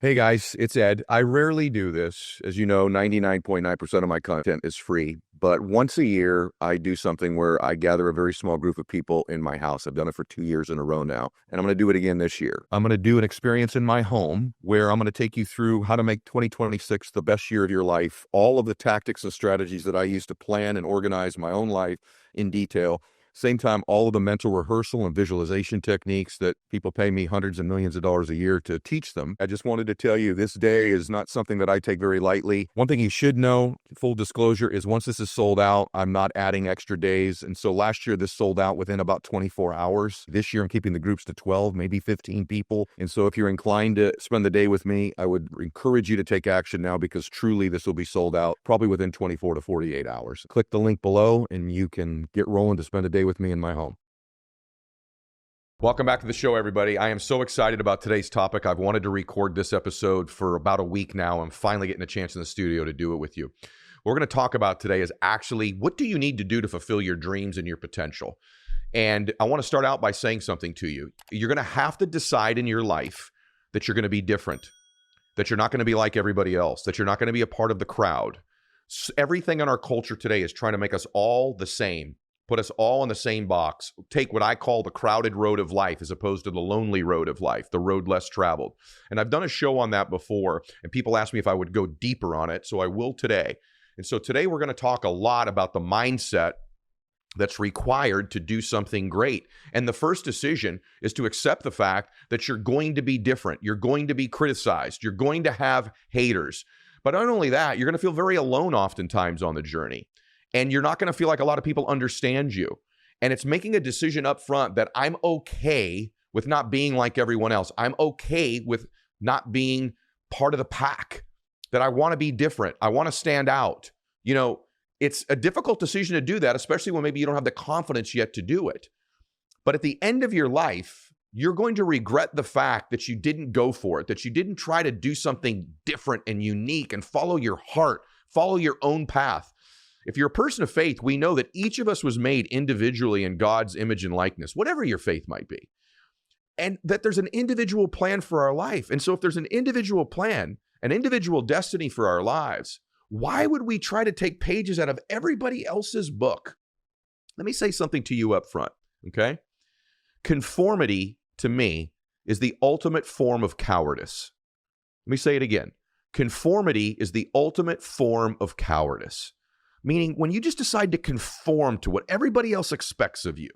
Hey guys, it's Ed. I rarely do this. As you know, 99.9% of my content is free. But once a year, I do something where I gather a very small group of people in my house. I've done it for 2 years in a row now, and I'm going to do it again this year. I'm going to do an experience in my home where I'm going to take you through how to make 2026 the best year of your life, all of the tactics and strategies that I use to plan and organize my own life in detail. Same time, all of the mental rehearsal and visualization techniques that people pay me hundreds of millions of dollars a year to teach them. I just wanted to tell you this day is not something that I take very lightly. One thing you should know, full disclosure, is once this is sold out, I'm not adding extra days. And so last year, this sold out within about 24 hours. This year, I'm keeping the groups to 12, maybe 15 people. And so if you're inclined to spend the day with me, I would encourage you to take action now because truly this will be sold out probably within 24 to 48 hours. Click the link below and you can get rolling to spend a day with me in my home. Welcome back to the show, everybody. I am so excited about today's topic. I've wanted to record this episode for about a week now. I'm finally getting a chance in the studio to do it with you. What we're going to talk about today is actually what do you need to do to fulfill your dreams and your potential? And I want to start out by saying something to you. You're going to have to decide in your life that you're going to be different, that you're not going to be like everybody else, that you're not going to be a part of the crowd. Everything in our culture today is trying to make us all the same. Put us all in the same box, take what I call the crowded road of life as opposed to the lonely road of life, the road less traveled. And I've done a show on that before, and people asked me if I would go deeper on it, so I will today. And so today we're going to talk a lot about the mindset that's required to do something great. And the first decision is to accept the fact that you're going to be different. You're going to be criticized. You're going to have haters. But not only that, you're going to feel very alone oftentimes on the journey. And you're not going to feel like a lot of people understand you. And it's making a decision up front that I'm okay with not being like everyone else. I'm okay with not being part of the pack, that I want to be different. I want to stand out. You know, it's a difficult decision to do that, especially when maybe you don't have the confidence yet to do it. But at the end of your life, you're going to regret the fact that you didn't go for it, that you didn't try to do something different and unique and follow your heart, follow your own path. If you're a person of faith, we know that each of us was made individually in God's image and likeness, whatever your faith might be, and that there's an individual plan for our life. And so if there's an individual plan, an individual destiny for our lives, why would we try to take pages out of everybody else's book? Let me say something to you up front, okay? Conformity, to me, is the ultimate form of cowardice. Let me say it again. Conformity is the ultimate form of cowardice. Meaning when you just decide to conform to what everybody else expects of you,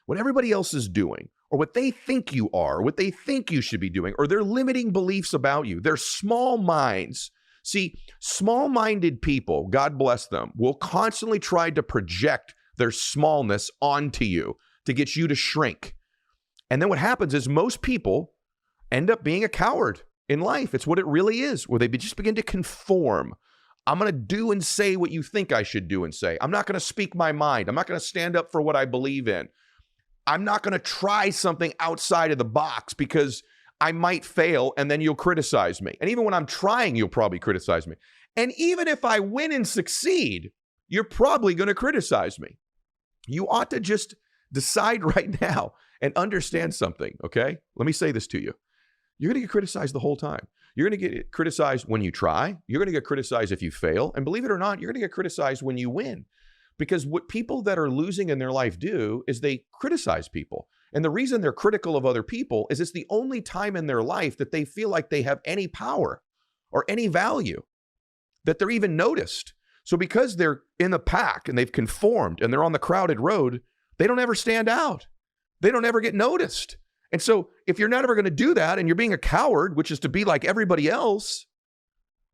what everybody else is doing, or what they think you are, or what they think you should be doing, or their limiting beliefs about you, their small minds. See, small-minded people, God bless them, will constantly try to project their smallness onto you to get you to shrink. And then what happens is most people end up being a coward in life. It's what it really is, where they just begin to conform. I'm going to do and say what you think I should do and say. I'm not going to speak my mind. I'm not going to stand up for what I believe in. I'm not going to try something outside of the box because I might fail and then you'll criticize me. And even when I'm trying, you'll probably criticize me. And even if I win and succeed, you're probably going to criticize me. You ought to just decide right now and understand something, okay? Let me say this to you. You're going to get criticized the whole time. You're going to get criticized when you try. You're going to get criticized if you fail. And believe it or not, you're going to get criticized when you win. Because what people that are losing in their life do is they criticize people. And the reason they're critical of other people is it's the only time in their life that they feel like they have any power or any value, that they're even noticed. So because they're in the pack and they've conformed and they're on the crowded road, they don't ever stand out. They don't ever get noticed. And so if you're not ever going to do that and you're being a coward, which is to be like everybody else,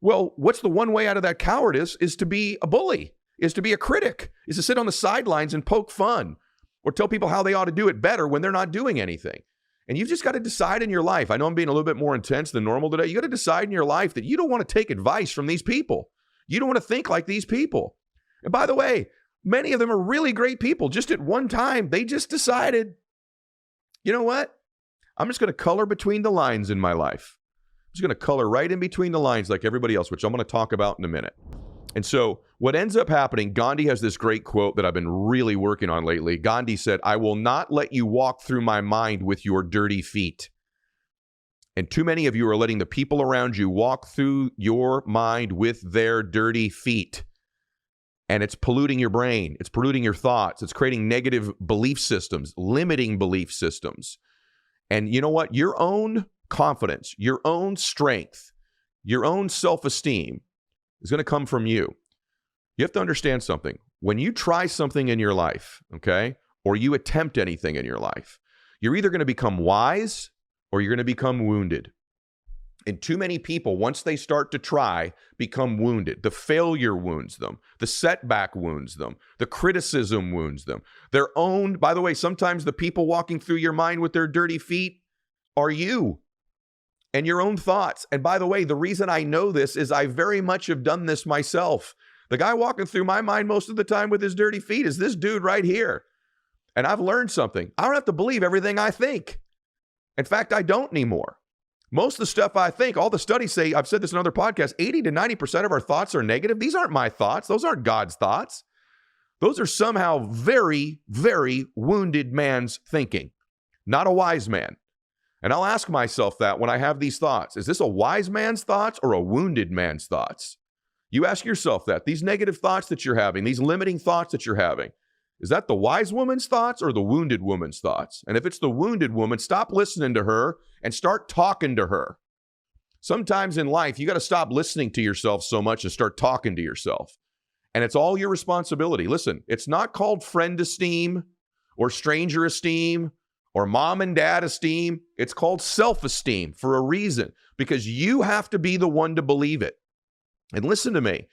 well, what's the one way out of that cowardice is to be a bully, is to be a critic, is to sit on the sidelines and poke fun or tell people how they ought to do it better when they're not doing anything. And you've just got to decide in your life. I know I'm being a little bit more intense than normal today. You got to decide in your life that you don't want to take advice from these people. You don't want to think like these people. And by the way, many of them are really great people. Just at one time, they just decided, you know what? I'm just going to color between the lines in my life. I'm just going to color right in between the lines like everybody else, which I'm going to talk about in a minute. And so what ends up happening, Gandhi has this great quote that I've been really working on lately. Gandhi said, "I will not let you walk through my mind with your dirty feet." And too many of you are letting the people around you walk through your mind with their dirty feet. And it's polluting your brain. It's polluting your thoughts. It's creating negative belief systems, limiting belief systems. And you know what? Your own confidence, your own strength, your own self-esteem is going to come from you. You have to understand something. When you try something in your life, okay, or you attempt anything in your life, you're either going to become wise or you're going to become wounded. And too many people, once they start to try, become wounded. The failure wounds them. The setback wounds them. The criticism wounds them. Their own, by the way, sometimes the people walking through your mind with their dirty feet are you and your own thoughts. And by the way, the reason I know this is I very much have done this myself. The guy walking through my mind most of the time with his dirty feet is this dude right here. And I've learned something. I don't have to believe everything I think. In fact, I don't anymore. Most of the stuff I think, all the studies say, I've said this in other podcasts, 80 to 90% of our thoughts are negative. These aren't my thoughts. Those aren't God's thoughts. Those are somehow very, very wounded man's thinking, not a wise man. And I'll ask myself that when I have these thoughts. Is this a wise man's thoughts or a wounded man's thoughts? You ask yourself that. These negative thoughts that you're having, these limiting thoughts that you're having, is that the wise woman's thoughts or the wounded woman's thoughts? And if it's the wounded woman, stop listening to her and start talking to her. Sometimes in life, you got to stop listening to yourself so much and start talking to yourself. And it's all your responsibility. Listen, it's not called friend esteem or stranger esteem or mom and dad esteem. It's called self-esteem for a reason, because you have to be the one to believe it. And listen to me.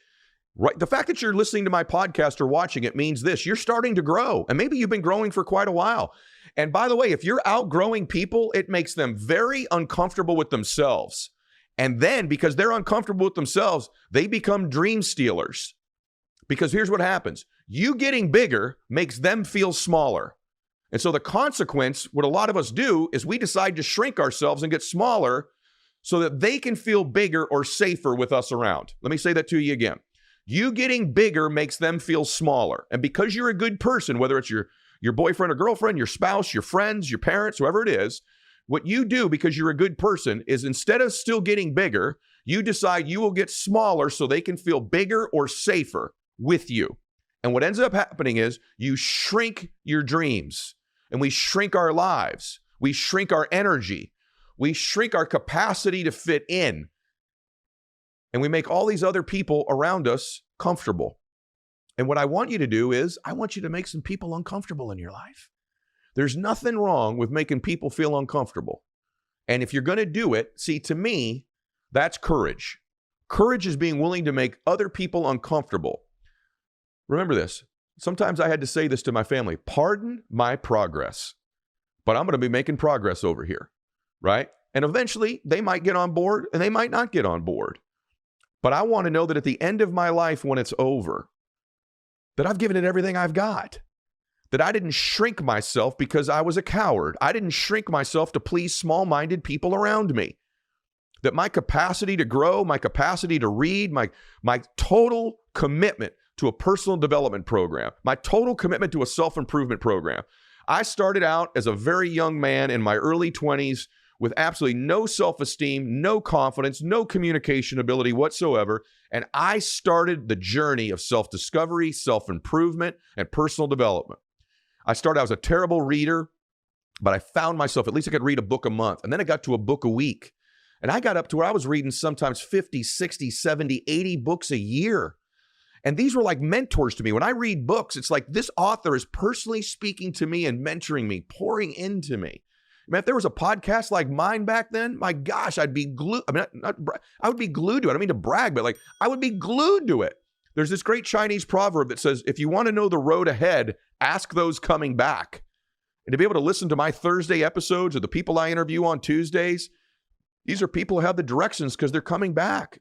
Right, the fact that you're listening to my podcast or watching it means this: you're starting to grow, and maybe you've been growing for quite a while. And by the way, if you're outgrowing people, it makes them very uncomfortable with themselves. And then because they're uncomfortable with themselves, they become dream stealers. Because here's what happens. You getting bigger makes them feel smaller. And so the consequence, what a lot of us do, is we decide to shrink ourselves and get smaller so that they can feel bigger or safer with us around. Let me say that to you again. You getting bigger makes them feel smaller. And because you're a good person, whether it's your boyfriend or girlfriend, your spouse, your friends, your parents, whoever it is, what you do because you're a good person is instead of still getting bigger, you decide you will get smaller so they can feel bigger or safer with you. And what ends up happening is you shrink your dreams, and we shrink our lives. We shrink our energy. We shrink our capacity to fit in. And we make all these other people around us comfortable. And what I want you to do is I want you to make some people uncomfortable in your life. There's nothing wrong with making people feel uncomfortable. And if you're going to do it, see, to me, that's courage. Courage is being willing to make other people uncomfortable. Remember this. Sometimes I had to say this to my family: pardon my progress, but I'm going to be making progress over here, right? And eventually they might get on board and they might not get on board. But I want to know that at the end of my life, when it's over, that I've given it everything I've got. That I didn't shrink myself because I was a coward. I didn't shrink myself to please small-minded people around me. That my capacity to grow, my capacity to read, my total commitment to a personal development program, my total commitment to a self-improvement program. I started out as a very young man in my early 20s with absolutely no self-esteem, no confidence, no communication ability whatsoever. And I started the journey of self-discovery, self-improvement, and personal development. I was a terrible reader, but I found myself, at least I could read a book a month. And then I got to a book a week. And I got up to where I was reading sometimes 50, 60, 70, 80 books a year. And these were like mentors to me. When I read books, it's like this author is personally speaking to me and mentoring me, pouring into me. Man, if there was a podcast like mine back then, my gosh, I'd be glued. I mean, I would be glued to it. I don't mean to brag, but like I would be glued to it. There's this great Chinese proverb that says, if you want to know the road ahead, ask those coming back. And to be able to listen to my Thursday episodes or the people I interview on Tuesdays, these are people who have the directions because they're coming back.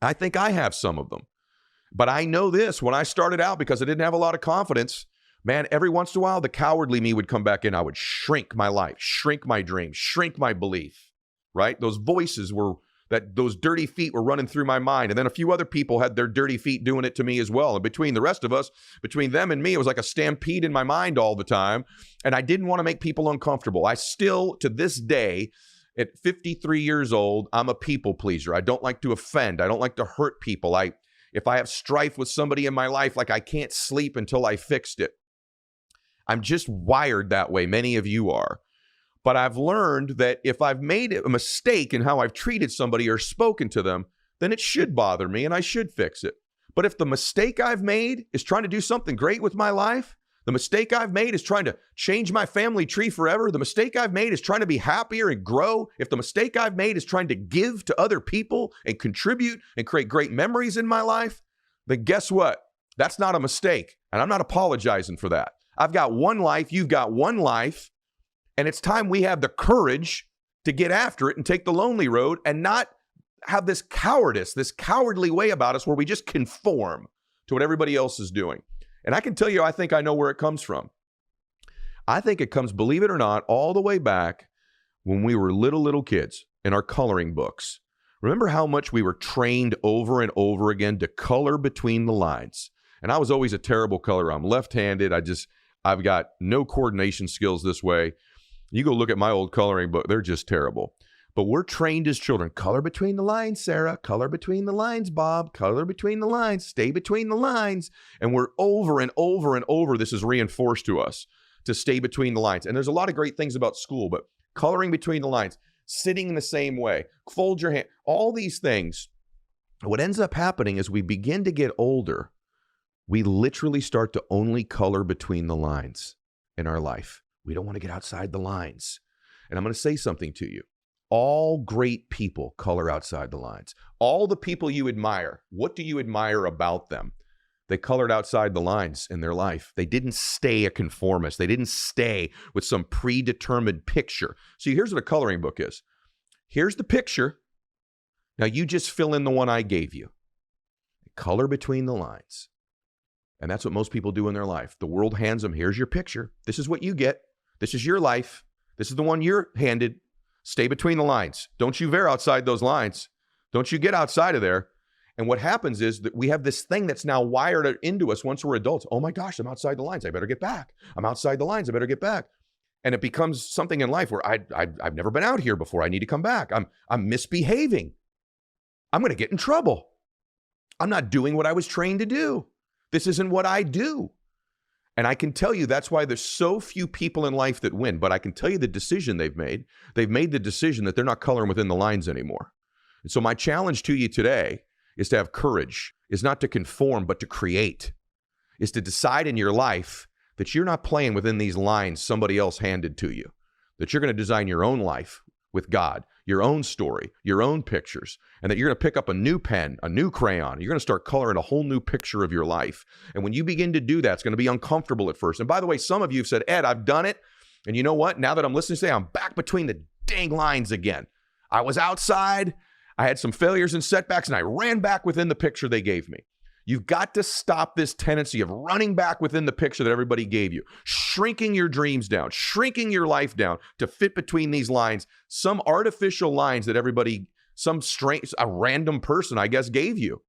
I think I have some of them. But I know this, when I started out, because I didn't have a lot of confidence, man, every once in a while, the cowardly me would come back in. I would shrink my life, shrink my dreams, shrink my belief, right? Those voices those dirty feet were running through my mind. And then a few other people had their dirty feet doing it to me as well. And between the rest of us, between them and me, it was like a stampede in my mind all the time. And I didn't want to make people uncomfortable. I still, to this day, At 53 years old, I'm a people pleaser. I don't like to offend. I don't like to hurt people. If I have strife with somebody in my life, like I can't sleep until I fixed it. I'm just wired that way. Many of you are. But I've learned that if I've made a mistake in how I've treated somebody or spoken to them, then it should bother me and I should fix it. But if the mistake I've made is trying to do something great with my life, the mistake I've made is trying to change my family tree forever, the mistake I've made is trying to be happier and grow, if the mistake I've made is trying to give to other people and contribute and create great memories in my life, then guess what? That's not a mistake. And I'm not apologizing for that. I've got one life, you've got one life, and it's time we have the courage to get after it and take the lonely road and not have this cowardice, this cowardly way about us where we just conform to what everybody else is doing. And I can tell you, I think I know where it comes from. I think it comes, believe it or not, all the way back when we were little kids in our coloring books. Remember how much we were trained over and over again to color between the lines? And I was always a terrible colorer. I'm left-handed. I've got no coordination skills this way. You go look at my old coloring book, they're just terrible. But we're trained as children. Color between the lines, Sarah. Color between the lines, Bob. Color between the lines. Stay between the lines. And we're over and over and over, this is reinforced to us to stay between the lines. And there's a lot of great things about school, but coloring between the lines, sitting in the same way, fold your hand, all these things. What ends up happening is we begin to get older. We literally start to only color between the lines in our life. We don't want to get outside the lines. And I'm going to say something to you. All great people color outside the lines. All the people you admire, what do you admire about them? They colored outside the lines in their life. They didn't stay a conformist. They didn't stay with some predetermined picture. See, here's what a coloring book is. Here's the picture. Now you just fill in the one I gave you. Color between the lines. And that's what most people do in their life. The world hands them, here's your picture. This is what you get. This is your life. This is the one you're handed. Stay between the lines. Don't you veer outside those lines. Don't you get outside of there. And what happens is that we have this thing that's now wired into us once we're adults. Oh my gosh, I'm outside the lines. I better get back. I'm outside the lines. I better get back. And it becomes something in life where I've never been out here before. I need to come back. I'm misbehaving. I'm going to get in trouble. I'm not doing what I was trained to do. This isn't what I do. And I can tell you that's why there's so few people in life that win. But I can tell you the decision they've made. They've made the decision that they're not coloring within the lines anymore. And so my challenge to you today is to have courage, is not to conform, but to create, is to decide in your life that you're not playing within these lines somebody else handed to you, that you're going to design your own life with God, your own story, your own pictures, and that you're going to pick up a new pen, a new crayon. You're going to start coloring a whole new picture of your life. And when you begin to do that, it's going to be uncomfortable at first. And by the way, some of you have said, Ed, I've done it. And you know what? Now that I'm listening today, I'm back between the dang lines again. I was outside. I had some failures and setbacks, and I ran back within the picture they gave me. You've got to stop this tendency of running back within the picture that everybody gave you, shrinking your dreams down, shrinking your life down to fit between these lines, some artificial lines that everybody, a random person, I guess, gave you.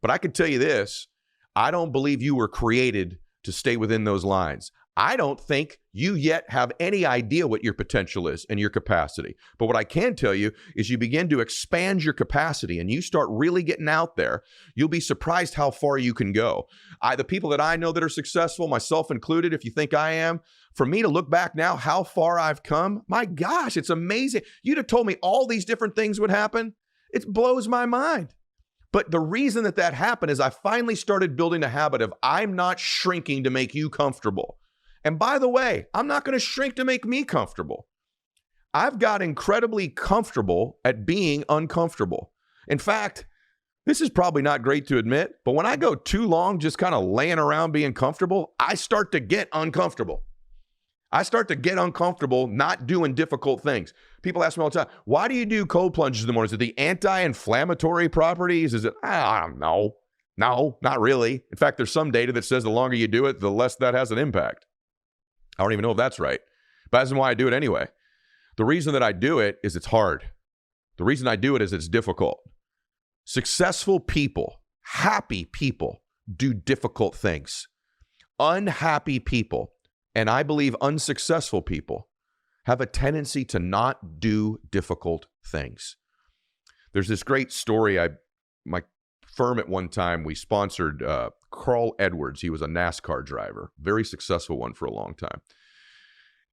But I can tell you this, I don't believe you were created to stay within those lines. I don't think you yet have any idea what your potential is and your capacity. But what I can tell you is you begin to expand your capacity and you start really getting out there. You'll be surprised how far you can go. The people that I know that are successful, myself included, if you think I am, for me to look back now, how far I've come, my gosh, it's amazing. You'd have told me all these different things would happen. It blows my mind. But the reason that happened is I finally started building a habit of I'm not shrinking to make you comfortable. And by the way, I'm not going to shrink to make me comfortable. I've got incredibly comfortable at being uncomfortable. In fact, this is probably not great to admit, but when I go too long just kind of laying around being comfortable, I start to get uncomfortable. I start to get uncomfortable not doing difficult things. People ask me all the time, why do you do cold plunges in the morning? Is it the anti-inflammatory properties? Is it, I don't know. No, not really. In fact, there's some data that says the longer you do it, the less that has an impact. I don't even know if that's right, but that's why I do it anyway. The reason that I do it is it's hard. The reason I do it is it's difficult. Successful people, happy people do difficult things. Unhappy people, and I believe unsuccessful people, have a tendency to not do difficult things. There's this great story. My firm at one time, we sponsored Carl Edwards. He was a NASCAR driver, very successful one for a long time.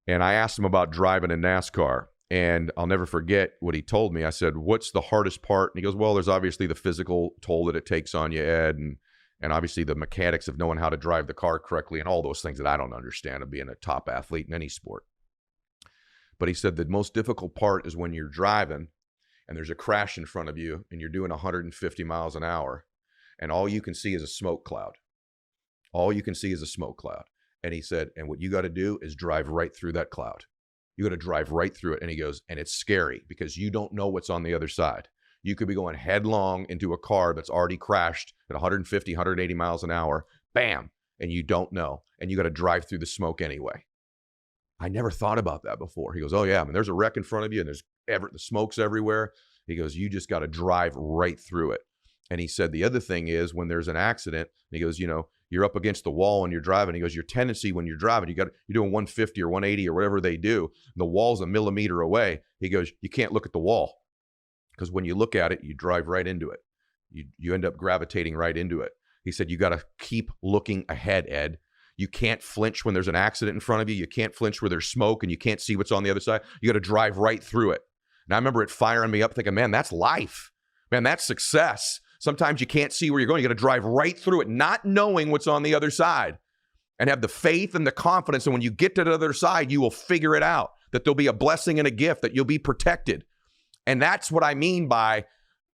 And I asked him about driving a NASCAR. And I'll never forget what he told me. I said, what's the hardest part? And he goes, well, there's obviously the physical toll that it takes on you, Ed, and obviously the mechanics of knowing how to drive the car correctly and all those things that I don't understand of being a top athlete in any sport. But he said the most difficult part is when you're driving and there's a crash in front of you and you're doing 150 miles an hour and all you can see is a smoke cloud. All you can see is a smoke cloud. And he said, and what you got to do is drive right through that cloud. You got to drive right through it. And he goes, and it's scary because you don't know what's on the other side. You could be going headlong into a car that's already crashed at 150, 180 miles an hour, bam, and you don't know. And you got to drive through the smoke anyway. I never thought about that before. He goes, oh yeah, I mean, there's a wreck in front of you and the smoke's everywhere. He goes, you just got to drive right through it. And he said, the other thing is when there's an accident, he goes, you're up against the wall and you're driving. He goes, your tendency when you're driving, you're doing 150 or 180 or whatever they do. The wall's a millimeter away. He goes, you can't look at the wall because when you look at it, you drive right into it. You end up gravitating right into it. He said, you got to keep looking ahead, Ed. You can't flinch when there's an accident in front of you. You can't flinch where there's smoke and you can't see what's on the other side. You got to drive right through it. And I remember it firing me up thinking, man, that's life. Man, that's success. Sometimes you can't see where you're going. You got to drive right through it, not knowing what's on the other side, and have the faith and the confidence. And when you get to the other side, you will figure it out, that there'll be a blessing and a gift, that you'll be protected. And that's what I mean by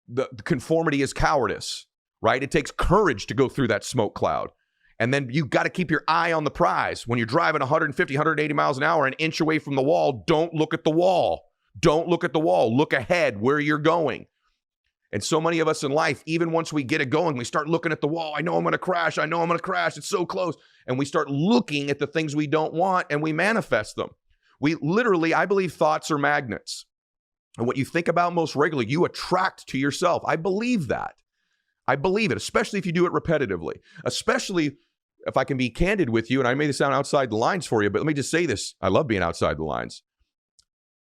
the conformity is cowardice, right? It takes courage to go through that smoke cloud. And then you got to keep your eye on the prize. When you're driving 150, 180 miles an hour, an inch away from the wall, don't look at the wall. Don't look at the wall. Look ahead where you're going. And so many of us in life, even once we get it going, we start looking at the wall. I know I'm going to crash. I know I'm going to crash. It's so close. And we start looking at the things we don't want and we manifest them. We literally, I believe thoughts are magnets. And what you think about most regularly, you attract to yourself. I believe that. I believe it, especially if you do it repetitively, especially if I can be candid with you. And I may sound outside the lines for you, but let me just say this. I love being outside the lines.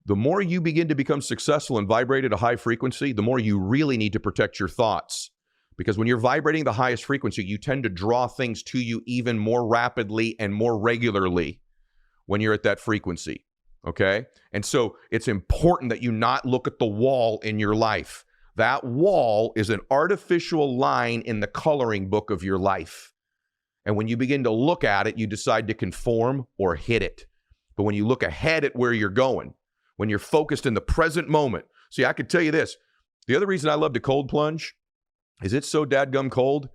The more you begin to become successful and vibrate at a high frequency, the more you really need to protect your thoughts. Because when you're vibrating the highest frequency, you tend to draw things to you even more rapidly and more regularly when you're at that frequency, okay? And so it's important that you not look at the wall in your life. That wall is an artificial line in the coloring book of your life. And when you begin to look at it, you decide to conform or hit it. But when you look ahead at where you're going, when you're focused in the present moment. See, I could tell you this. The other reason I love to cold plunge is it's so dadgum cold,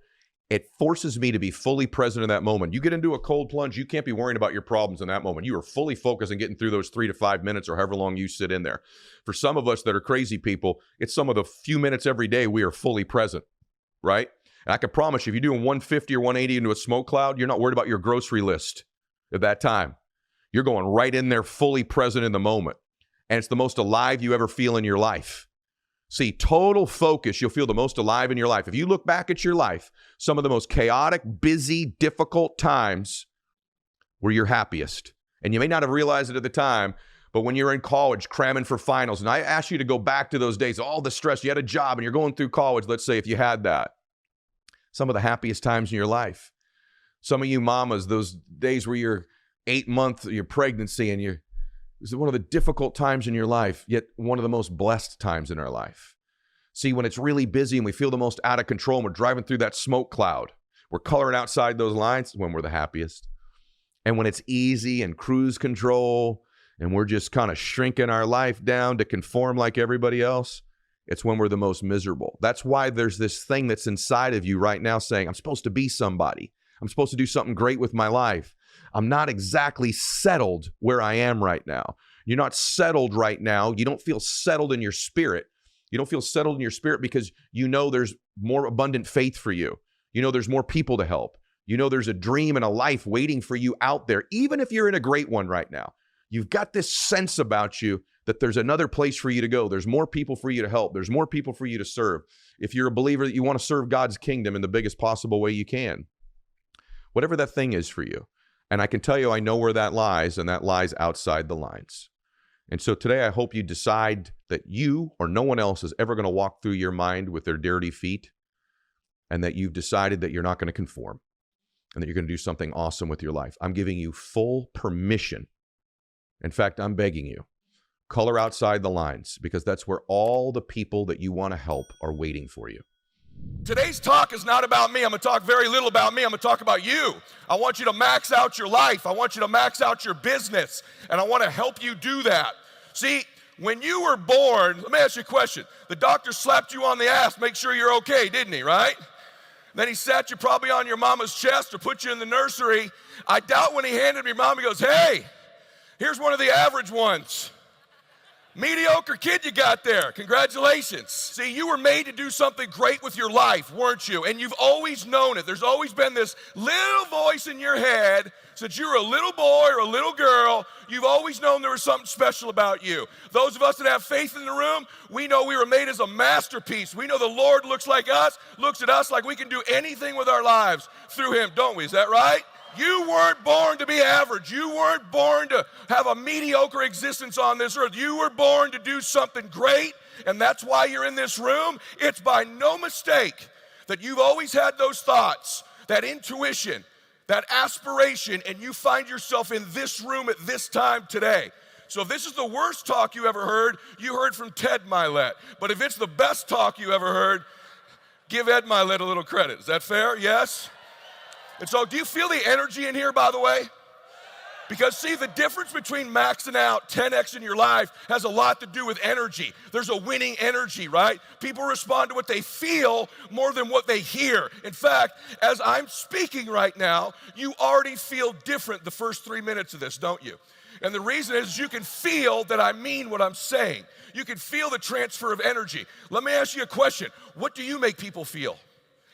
it forces me to be fully present in that moment. You get into a cold plunge, you can't be worrying about your problems in that moment. You are fully focused on getting through those 3 to 5 minutes or however long you sit in there. For some of us that are crazy people, it's some of the few minutes every day we are fully present, right? And I can promise you, if you're doing 150 or 180 into a smoke cloud, you're not worried about your grocery list at that time. You're going right in there fully present in the moment. And it's the most alive you ever feel in your life. See, total focus, you'll feel the most alive in your life. If you look back at your life, some of the most chaotic, busy, difficult times were your happiest. And you may not have realized it at the time, but when you're in college cramming for finals, and I ask you to go back to those days, all the stress, you had a job and you're going through college, let's say if you had that, some of the happiest times in your life. Some of you mamas, those days where you're 8 months, your pregnancy, and it's one of the difficult times in your life, yet one of the most blessed times in our life. See, when it's really busy and we feel the most out of control and we're driving through that smoke cloud, we're coloring outside those lines when we're the happiest. And when it's easy and cruise control and we're just kind of shrinking our life down to conform like everybody else, it's when we're the most miserable. That's why there's this thing that's inside of you right now saying, I'm supposed to be somebody. I'm supposed to do something great with my life. I'm not exactly settled where I am right now. You're not settled right now. You don't feel settled in your spirit. You don't feel settled in your spirit because you know there's more abundant faith for you. You know there's more people to help. You know there's a dream and a life waiting for you out there, even if you're in a great one right now. You've got this sense about you that there's another place for you to go. There's more people for you to help. There's more people for you to serve. If you're a believer that you want to serve God's kingdom in the biggest possible way you can, whatever that thing is for you. And I can tell you, I know where that lies, and that lies outside the lines. And so today I hope you decide that you or no one else is ever going to walk through your mind with their dirty feet, and that you've decided that you're not going to conform and that you're going to do something awesome with your life. I'm giving you full permission. In fact, I'm begging you, color outside the lines, because that's where all the people that you want to help are waiting for you. Today's talk is not about me. I'm going to talk very little about me. I'm going to talk about you. I want you to max out your life. I want you to max out your business, and I want to help you do that. See, when you were born, let me ask you a question. The doctor slapped you on the ass, make sure you're okay, didn't he, right? Then he sat you probably on your mama's chest or put you in the nursery. I doubt when he handed me your mom, he goes, hey, here's one of the average ones. Mediocre kid you got there. Congratulations. See, you were made to do something great with your life, weren't you? And you've always known it. There's always been this little voice in your head since you were a little boy or a little girl. You've always known there was something special about you. Those of us that have faith in the room, we know we were made as a masterpiece. We know the Lord looks at us like we can do anything with our lives through him, don't we? Is that right? You weren't born to be average. You weren't born to have a mediocre existence on this earth. You were born to do something great, and that's why you're in this room. It's by no mistake that you've always had those thoughts, that intuition, that aspiration, and you find yourself in this room at this time today. So if this is the worst talk you ever heard, you heard from Ted Mylett. But if it's the best talk you ever heard, give Ed Mylett a little credit. Is that fair? Yes? And so do you feel the energy in here, by the way? Because see, the difference between maxing out 10x in your life has a lot to do with energy. There's a winning energy, right? People respond to what they feel more than what they hear. In fact, as I'm speaking right now, you already feel different the first 3 minutes of this, don't you? And the reason is you can feel that I mean what I'm saying. You can feel the transfer of energy. Let me ask you a question. What do you make people feel?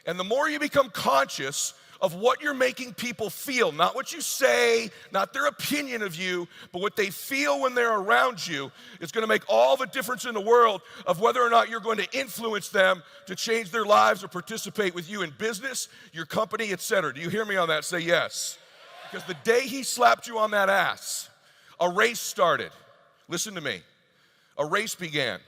And the more you become conscious of what you're making people feel, not what you say, not their opinion of you, but what they feel when they're around you, is going to make all the difference in the world of whether or not you're going to influence them to change their lives or participate with you in business, your company, etc. Do you hear me on that? Say yes. Because the day he slapped you on that ass, a race started. Listen to me. A race began.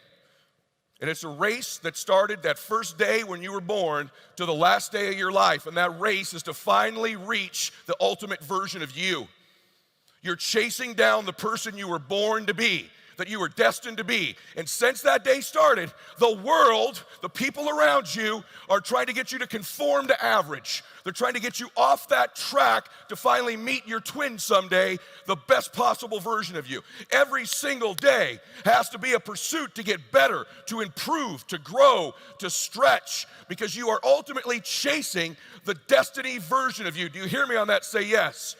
And it's a race that started that first day when you were born to the last day of your life. And that race is to finally reach the ultimate version of you. You're chasing down the person you were born to be, that you were destined to be. And since that day started, the world, the people around you, are trying to get you to conform to average. They're trying to get you off that track to finally meet your twin someday, the best possible version of you. Every single day has to be a pursuit to get better, to improve, to grow, to stretch, because you are ultimately chasing the destiny version of you. Do you hear me on that? Say yes.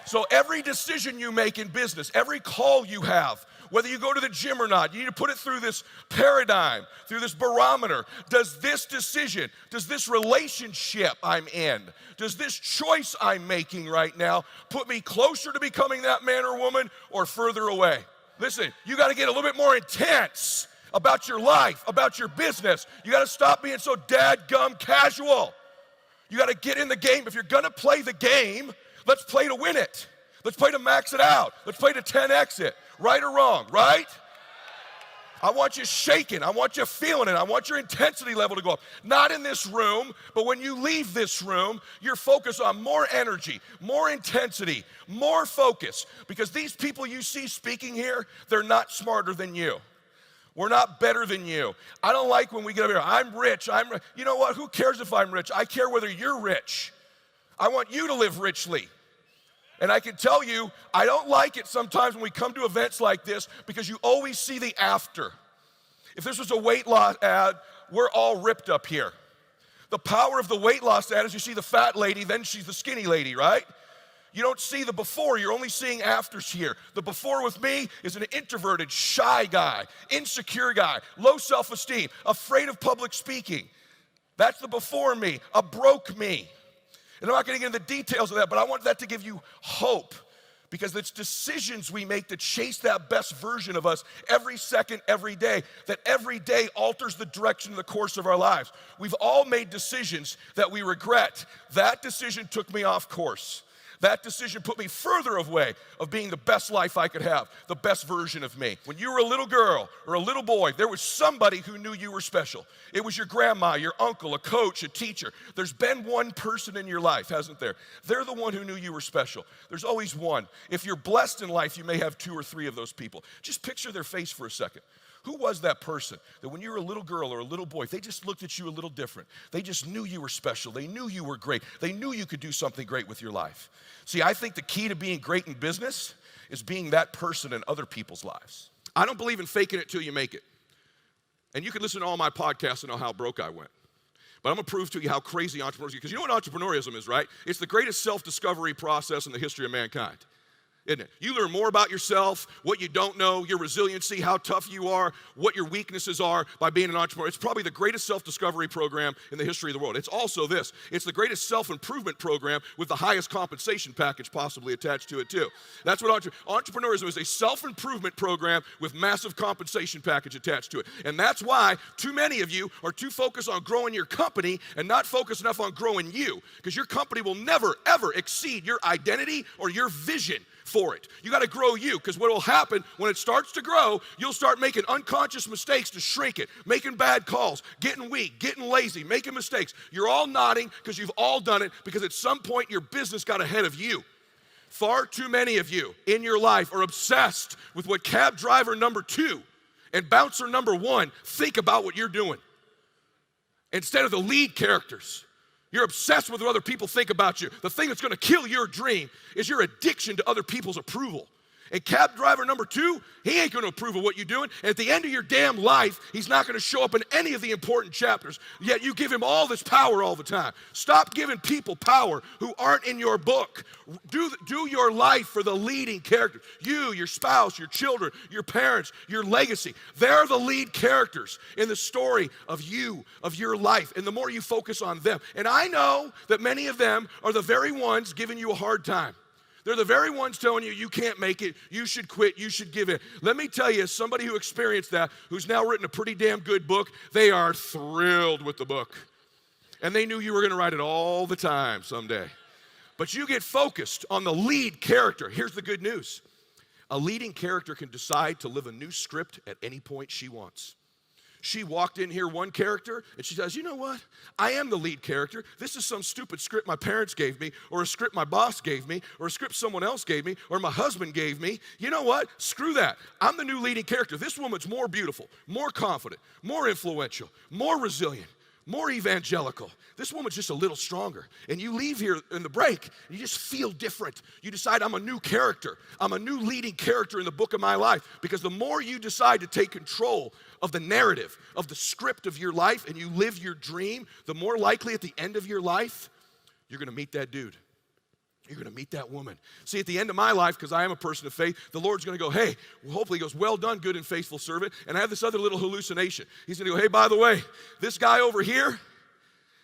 So every decision you make in business, every call you have, whether you go to the gym or not, you need to put it through this paradigm, through this barometer. Does this decision, does this relationship I'm in, does this choice I'm making right now put me closer to becoming that man or woman or further away? Listen, you got to get a little bit more intense about your life, about your business. You got to stop being so dadgum casual. You got to get in the game. If you're going to play the game, let's play to win it. Let's play to max it out. Let's play to 10x it. Right or wrong, right? I want you shaking. I want you feeling it. I want your intensity level to go up. Not in this room, but when you leave this room, you're focused on more energy, more intensity, more focus. Because these people you see speaking here, they're not smarter than you. We're not better than you. I don't like when we get up here, I'm rich. You know what? Who cares if I'm rich? I care whether you're rich. I want you to live richly. And I can tell you, I don't like it sometimes when we come to events like this because you always see the after. If this was a weight loss ad, we're all ripped up here. The power of the weight loss ad is you see the fat lady, then she's the skinny lady, right? You don't see the before, you're only seeing afters here. The before with me is an introverted, shy guy, insecure guy, low self-esteem, afraid of public speaking. That's the before me, a broke me. And I'm not going to get into the details of that, but I want that to give you hope, because it's decisions we make to chase that best version of us every second, every day, that every day alters the direction of the course of our lives. We've all made decisions that we regret. That decision took me off course. That decision put me further away of being the best life I could have, the best version of me. When you were a little girl or a little boy, there was somebody who knew you were special. It was your grandma, your uncle, a coach, a teacher. There's been one person in your life, hasn't there? They're the one who knew you were special. There's always one. If you're blessed in life, you may have 2 or 3 of those people. Just picture their face for a second. Who was that person that when you were a little girl or a little boy, they just looked at you a little different? They just knew you were special. They knew you were great. They knew you could do something great with your life. See, I think the key to being great in business is being that person in other people's lives. I don't believe in faking it till you make it. And you can listen to all my podcasts and know how broke I went. But I'm going to prove to you how crazy entrepreneurs are. Because you know what entrepreneurship is, right? It's the greatest self-discovery process in the history of mankind. Isn't it? You learn more about yourself, what you don't know, your resiliency, how tough you are, what your weaknesses are by being an entrepreneur. It's probably the greatest self-discovery program in the history of the world. It's also this. It's the greatest self-improvement program with the highest compensation package possibly attached to it too. That's what entrepreneurism is, a self-improvement program with massive compensation package attached to it. And that's why too many of you are too focused on growing your company and not focused enough on growing you, because your company will never, ever exceed your identity or your vision for it. You got to grow you, because what will happen when it starts to grow, you'll start making unconscious mistakes to shrink it, making bad calls, getting weak, getting lazy, making mistakes. You're all nodding because you've all done it, because at some point your business got ahead of you. Far too many of you in your life are obsessed with what cab driver number 2 and bouncer number 1 think about what you're doing, instead of the lead characters. You're obsessed with what other people think about you. The thing that's going to kill your dream is your addiction to other people's approval. And cab driver number 2, he ain't going to approve of what you're doing. And at the end of your damn life, he's not going to show up in any of the important chapters. Yet you give him all this power all the time. Stop giving people power who aren't in your book. Do your life for the leading characters. You, your spouse, your children, your parents, your legacy. They're the lead characters in the story of you, of your life. And the more you focus on them. And I know that many of them are the very ones giving you a hard time. They're the very ones telling you, you can't make it, you should quit, you should give in. Let me tell you, as somebody who experienced that, who's now written a pretty damn good book, they are thrilled with the book. And they knew you were going to write it all the time someday. But you get focused on the lead character. Here's the good news. A leading character can decide to live a new script at any point she wants. She walked in here one character, and she says, you know what? I am the lead character. This is some stupid script my parents gave me, or a script my boss gave me, or a script someone else gave me, or my husband gave me. You know what? Screw that. I'm the new leading character. This woman's more beautiful, more confident, more influential, more resilient, more evangelical. This woman's just a little stronger. And you leave here in the break, and you just feel different. You decide, I'm a new character. I'm a new leading character in the book of my life. Because the more you decide to take control of the narrative, of the script of your life, and you live your dream, the more likely at the end of your life, you're going to meet that dude. You're going to meet that woman. See, at the end of my life, because I am a person of faith, the Lord's going to go, hey, hopefully he goes, well done, good and faithful servant. And I have this other little hallucination. He's going to go, hey, by the way, this guy over here,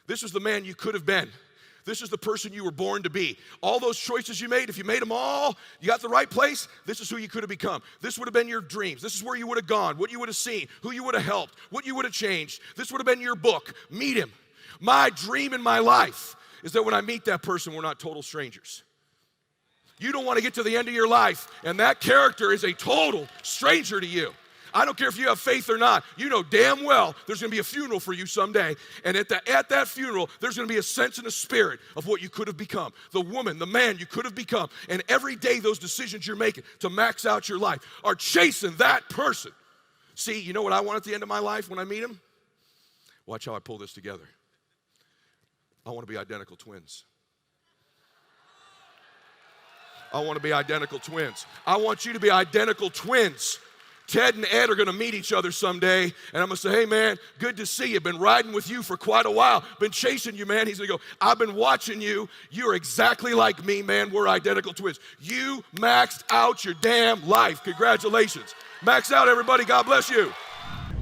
this was the man you could have been. This is the person you were born to be. All those choices you made, if you made them all, you got the right place, this is who you could have become. This would have been your dreams. This is where you would have gone, what you would have seen, who you would have helped, what you would have changed. This would have been your book. Meet him. My dream in my life is that when I meet that person, we're not total strangers. You don't want to get to the end of your life, and that character is a total stranger to you. I don't care if you have faith or not. You know damn well there's going to be a funeral for you someday. And at that funeral, there's going to be a sense and a spirit of what you could have become. The woman, the man you could have become. And every day those decisions you're making to max out your life are chasing that person. See, you know what I want at the end of my life when I meet him? Watch how I pull this together. I want to be identical twins. I want to be identical twins. I want you to be identical twins. Ted and Ed are going to meet each other someday, and I'm going to say, hey, man, good to see you. Been riding with you for quite a while. Been chasing you, man. He's going to go, I've been watching you. You're exactly like me, man. We're identical twins. You maxed out your damn life. Congratulations. Max out, everybody. God bless you.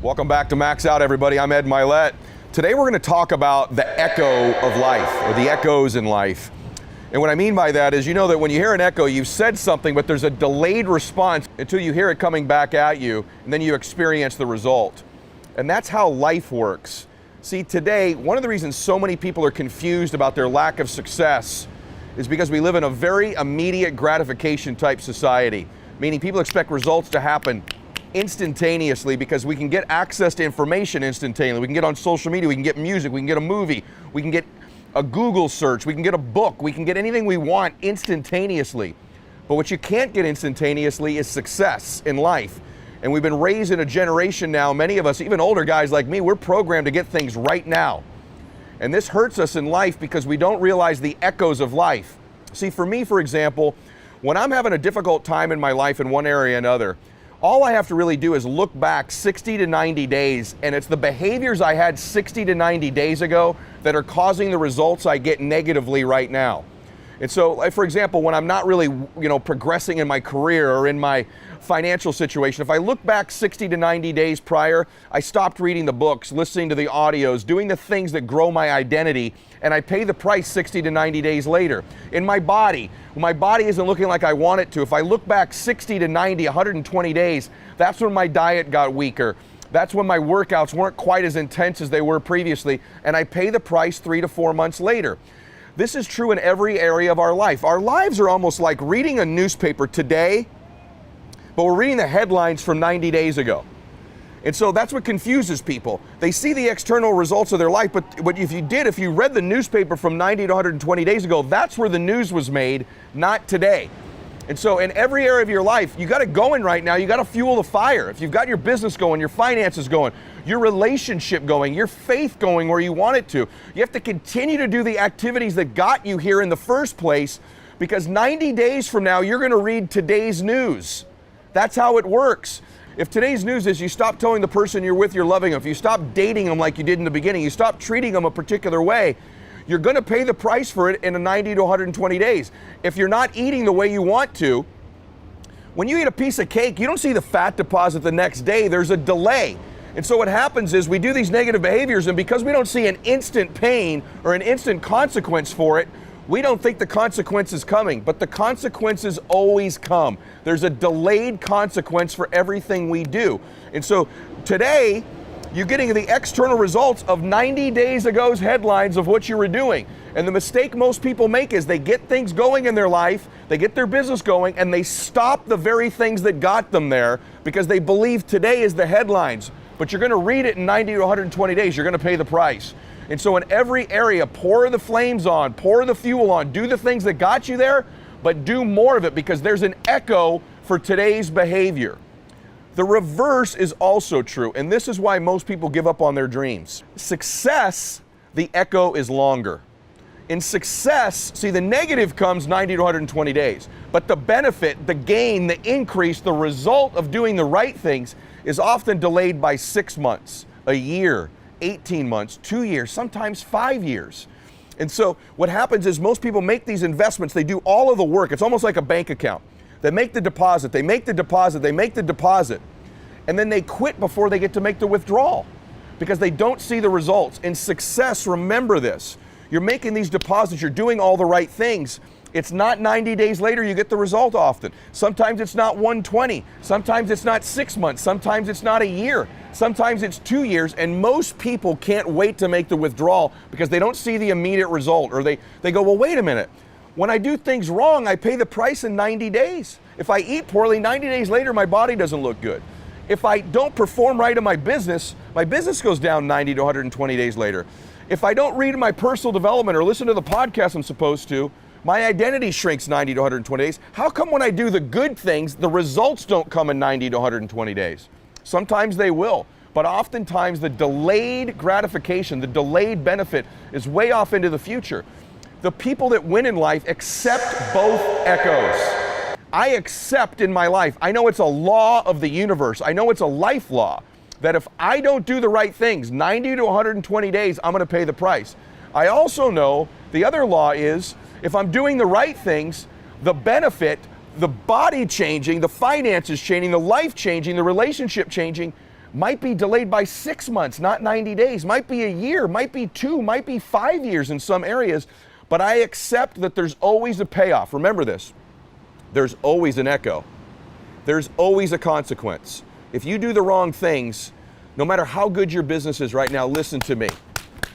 Welcome back to Max Out, everybody. I'm Ed Mylett. Today we're going to talk about the echo of life, or the echoes in life. And what I mean by that is, you know that when you hear an echo, you've said something, but there's a delayed response until you hear it coming back at you, and then you experience the result. And that's how life works. See, today, one of the reasons so many people are confused about their lack of success is because we live in a very immediate gratification type society, meaning people expect results to happen instantaneously because we can get access to information instantaneously. We can get on social media, we can get music, we can get a movie, we can get a Google search, we can get a book, we can get anything we want instantaneously. But what you can't get instantaneously is success in life. And we've been raised in a generation now, many of us, even older guys like me, we're programmed to get things right now. And this hurts us in life because we don't realize the echoes of life. See, for me, for example, when I'm having a difficult time in my life in one area or another, all I have to really do is look back 60 to 90 days, and it's the behaviors I had 60 to 90 days ago that are causing the results I get negatively right now. And so, like, for example, when I'm not really, progressing in my career or in my financial situation, if I look back 60 to 90 days prior, I stopped reading the books, listening to the audios, doing the things that grow my identity, and I pay the price 60 to 90 days later. In my body, when my body isn't looking like I want it to, if I look back 60 to 90, 120 days, that's when my diet got weaker. That's when my workouts weren't quite as intense as they were previously, and I pay the price 3 to 4 months later. This is true in every area of our life. Our lives are almost like reading a newspaper today, but we're reading the headlines from 90 days ago. And so that's what confuses people. They see the external results of their life, but if you read the newspaper from 90 to 120 days ago, that's where the news was made, not today. And so in every area of your life, you got it going right now, you got to fuel the fire. If you've got your business going, your finances going, your relationship going, your faith going where you want it to, you have to continue to do the activities that got you here in the first place, because 90 days from now, you're going to read today's news. That's how it works. If today's news is you stop telling the person you're with you're loving them, if you stop dating them like you did in the beginning, you stop treating them a particular way, you're going to pay the price for it in 90 to 120 days. If you're not eating the way you want to, when you eat a piece of cake, you don't see the fat deposit the next day. There's a delay. And so what happens is we do these negative behaviors, and because we don't see an instant pain or an instant consequence for it, we don't think the consequence is coming, but the consequences always come. There's a delayed consequence for everything we do. And so today, you're getting the external results of 90 days ago's headlines of what you were doing. And the mistake most people make is they get things going in their life, they get their business going, and they stop the very things that got them there because they believe today is the headlines. But you're going to read it in 90 to 120 days. You're going to pay the price. And so in every area, pour the flames on, pour the fuel on, do the things that got you there, but do more of it because there's an echo for today's behavior. The reverse is also true, and this is why most people give up on their dreams. Success, the echo is longer. In success, see, the negative comes 90 to 120 days, but the benefit, the gain, the increase, the result of doing the right things is often delayed by 6 months, a year, 18 months, 2 years, sometimes 5 years. And so what happens is most people make these investments, they do all of the work. It's almost like a bank account. They make the deposit, they make the deposit, they make the deposit, and then they quit before they get to make the withdrawal because they don't see the results. In success, remember this. You're making these deposits, you're doing all the right things. It's not 90 days later you get the result often. Sometimes it's not 120, sometimes it's not 6 months, sometimes it's not a year, sometimes it's 2 years, and most people can't wait to make the withdrawal because they don't see the immediate result, or they go, well, wait a minute. When I do things wrong, I pay the price in 90 days. If I eat poorly, 90 days later, my body doesn't look good. If I don't perform right in my business goes down 90 to 120 days later. If I don't read my personal development or listen to the podcast I'm supposed to, my identity shrinks 90 to 120 days. How come when I do the good things, the results don't come in 90 to 120 days? Sometimes they will, but oftentimes the delayed gratification, the delayed benefit is way off into the future. The people that win in life accept both echoes. I accept in my life, I know it's a law of the universe, I know it's a life law, that if I don't do the right things, 90 to 120 days, I'm gonna pay the price. I also know the other law is, if I'm doing the right things, the benefit, the body changing, the finances changing, the life changing, the relationship changing, might be delayed by 6 months, not 90 days, might be a year, might be 2, might be 5 years in some areas, but I accept that there's always a payoff. Remember this, there's always an echo. There's always a consequence. If you do the wrong things, no matter how good your business is right now, listen to me.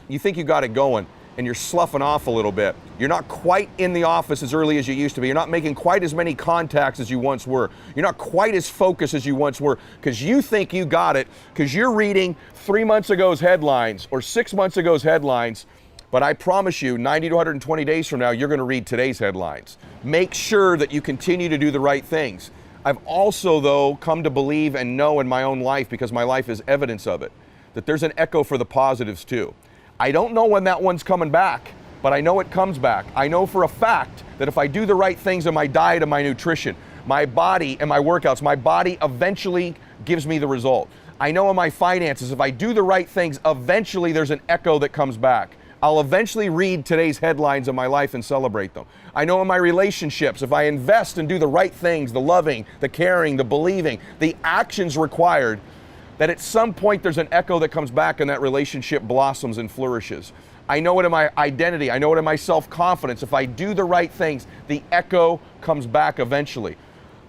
You think you got it going. and you're sloughing off a little bit. You're not quite in the office as early as you used to be. You're not making quite as many contacts as you once were. You're not quite as focused as you once were because you think you got it because you're reading 3 months ago's headlines or 6 months ago's headlines. But I promise you, 90 to 120 days from now, you're going to read today's headlines. Make sure that you continue to do the right things. I've also, though, come to believe and know in my own life, because my life is evidence of it, that there's an echo for the positives too. I don't know when that one's coming back, but I know it comes back. I know for a fact that if I do the right things in my diet and my nutrition, my body and my workouts, my body eventually gives me the result. I know in my finances, if I do the right things, eventually there's an echo that comes back. I'll eventually read today's headlines of my life and celebrate them. I know in my relationships, if I invest and do the right things, the loving, the caring, the believing, the actions required, that at some point there's an echo that comes back and that relationship blossoms and flourishes. I know it in my identity. I know it in my self-confidence. If I do the right things, the echo comes back eventually.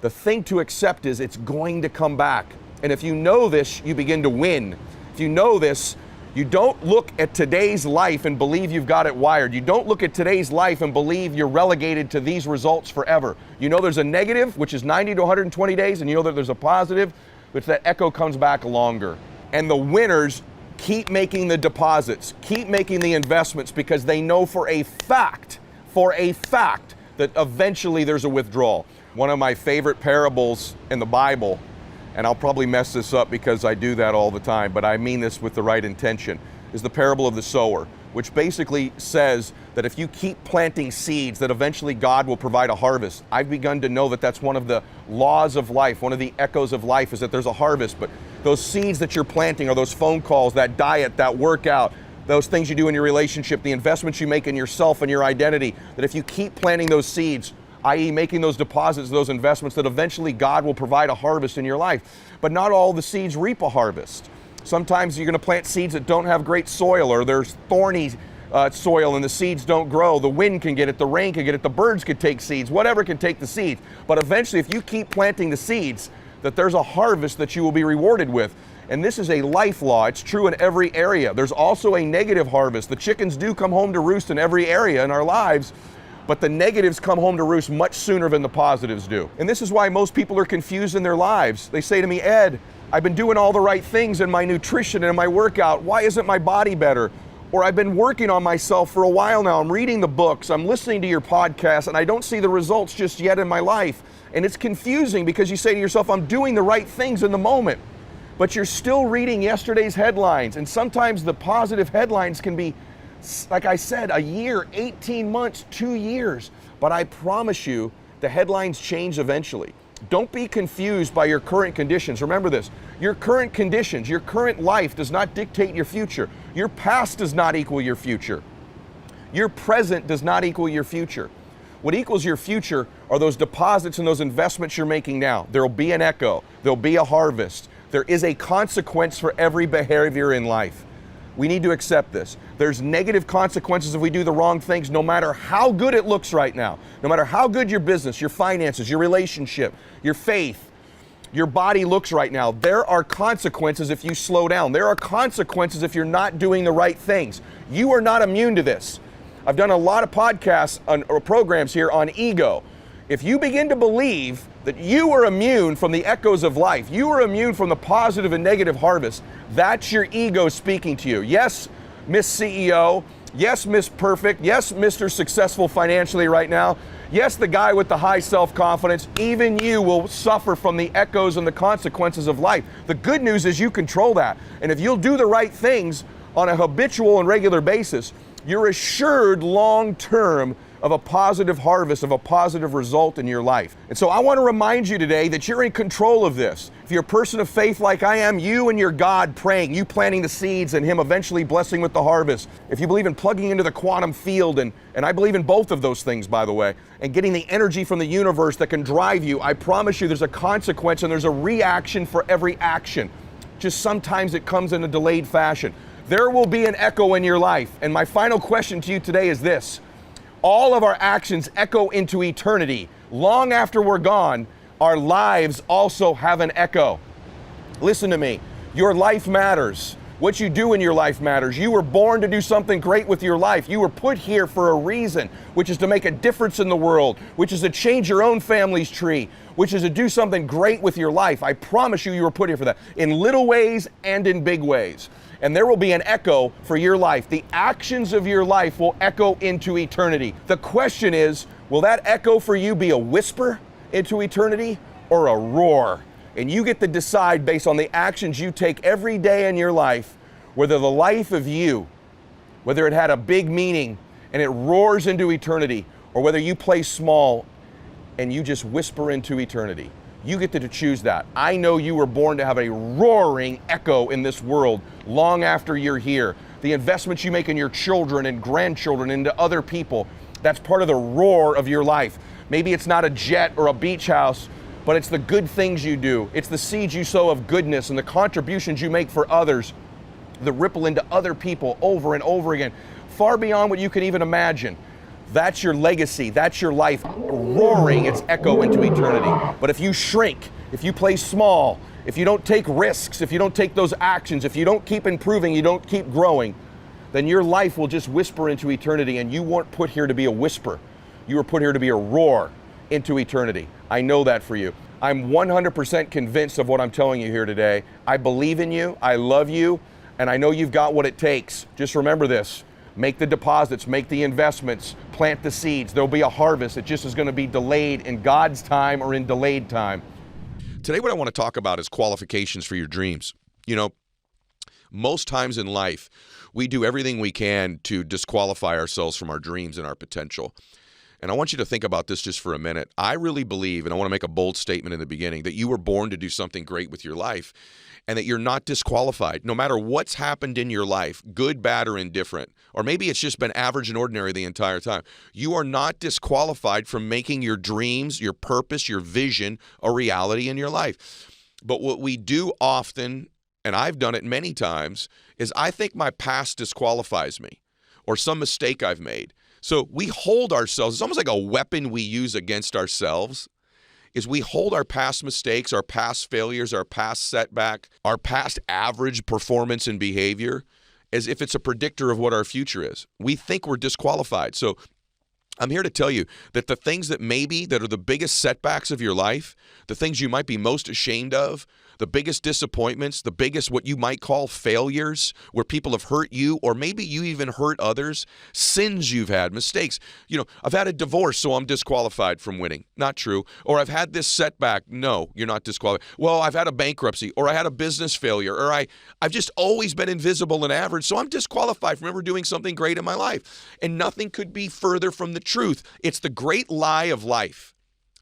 The thing to accept is it's going to come back. And if you know this, you begin to win. If you know this, you don't look at today's life and believe you've got it wired. You don't look at today's life and believe you're relegated to these results forever. You know there's a negative, which is 90 to 120 days, and you know that there's a positive, which that echo comes back longer. And the winners keep making the deposits, keep making the investments, because they know for a fact that eventually there's a withdrawal. One of my favorite parables in the Bible, and I'll probably mess this up because I do that all the time, but I mean this with the right intention, is the parable of the sower, which basically says that if you keep planting seeds, that eventually God will provide a harvest. I've begun to know that that's one of the laws of life, one of the echoes of life, is that there's a harvest. But those seeds that you're planting, or those phone calls, that diet, that workout, those things you do in your relationship, the investments you make in yourself and your identity, that if you keep planting those seeds, i.e. making those deposits, those investments, that eventually God will provide a harvest in your life. But not all the seeds reap a harvest. Sometimes you're going to plant seeds that don't have great soil, or there's thorny soil and the seeds don't grow. The wind can get it, the rain can get it, the birds can take seeds, whatever can take the seeds. But eventually, if you keep planting the seeds, that there's a harvest that you will be rewarded with. And this is a life law. It's true in every area. There's also a negative harvest. The chickens do come home to roost in every area in our lives, but the negatives come home to roost much sooner than the positives do. And this is why most people are confused in their lives. They say to me, Ed, I've been doing all the right things in my nutrition and in my workout. Why isn't my body better? Or I've been working on myself for a while now. I'm reading the books, I'm listening to your podcast, and I don't see the results just yet in my life. And it's confusing because you say to yourself, I'm doing the right things in the moment, but you're still reading yesterday's headlines. And sometimes the positive headlines can be, like I said, a year, 18 months, 2 years. But I promise you, the headlines change eventually. Don't be confused by your current conditions. Remember this, your current conditions, your current life does not dictate your future. Your past does not equal your future. Your present does not equal your future. What equals your future are those deposits and those investments you're making now. There'll be an echo, there'll be a harvest. There is a consequence for every behavior in life. We need to accept this. There's negative consequences if we do the wrong things, no matter how good it looks right now. No matter how good your business, your finances, your relationship, your faith, your body looks right now. There are consequences if you slow down. There are consequences if you're not doing the right things. You are not immune to this. I've done a lot of podcasts or programs here on ego. If you begin to believe that you are immune from the echoes of life, you are immune from the positive and negative harvest, that's your ego speaking to you. Yes, Miss CEO. Yes, Miss Perfect. Yes, Mr. Successful financially right now. Yes, the guy with the high self-confidence. Even you will suffer from the echoes and the consequences of life. The good news is you control that. And if you'll do the right things on a habitual and regular basis, you're assured long-term of a positive harvest, of a positive result in your life. And so I want to remind you today that you're in control of this. If you're a person of faith like I am, you and your God praying, you planting the seeds and Him eventually blessing with the harvest. If you believe in plugging into the quantum field, and I believe in both of those things, by the way, and getting the energy from the universe that can drive you, I promise you there's a consequence and there's a reaction for every action. Just sometimes it comes in a delayed fashion. There will be an echo in your life. And my final question to you today is this. All of our actions echo into eternity. Long after we're gone, our lives also have an echo. Listen to me. Your life matters. What you do in your life matters. You were born to do something great with your life. You were put here for a reason, which is to make a difference in the world, which is to change your own family's tree, which is to do something great with your life. I promise you, you were put here for that, in little ways and in big ways. And there will be an echo for your life. The actions of your life will echo into eternity. The question is, will that echo for you be a whisper into eternity or a roar? And you get to decide based on the actions you take every day in your life, whether the life of you, whether it had a big meaning and it roars into eternity, or whether you play small and you just whisper into eternity. You get to choose that. I know you were born to have a roaring echo in this world long after you're here. The investments you make in your children and grandchildren, into other people, that's part of the roar of your life. Maybe it's not a jet or a beach house, but it's the good things you do. It's the seeds you sow of goodness and the contributions you make for others, the ripple into other people over and over again, far beyond what you can even imagine. That's your legacy. That's your life roaring its echo into eternity. But if you shrink, if you play small, if you don't take risks, if you don't take those actions, if you don't keep improving, you don't keep growing, then your life will just whisper into eternity, and you weren't put here to be a whisper. You were put here to be a roar into eternity. I know that for you. I'm 100% convinced of what I'm telling you here today. I believe in you, I love you, and I know you've got what it takes. Just remember this. Make the deposits, make the investments, plant the seeds. There'll be a harvest. It just is going to be delayed in God's time or in delayed time. Today, what I want to talk about is qualifications for your dreams. You know, most times in life, we do everything we can to disqualify ourselves from our dreams and our potential. And I want you to think about this just for a minute. I really believe, and I want to make a bold statement in the beginning, that you were born to do something great with your life and that you're not disqualified. No matter what's happened in your life, good, bad, or indifferent, or maybe it's just been average and ordinary the entire time, you are not disqualified from making your dreams, your purpose, your vision a reality in your life. But what we do often, and I've done it many times, is I think my past disqualifies me or some mistake I've made. So we hold ourselves, it's almost like a weapon we use against ourselves, is we hold our past mistakes, our past failures, our past setback, our past average performance and behavior as if it's a predictor of what our future is. We think we're disqualified. So I'm here to tell you that the things that are the biggest setbacks of your life, the things you might be most ashamed of, the biggest disappointments, the biggest what you might call failures, where people have hurt you, or maybe you even hurt others, sins you've had, mistakes. You know, I've had a divorce, so I'm disqualified from winning. Not true. Or I've had this setback. No, you're not disqualified. Well, I've had a bankruptcy, or I had a business failure, or I've just always been invisible and average, so I'm disqualified from ever doing something great in my life. And nothing could be further from the truth. It's the great lie of life.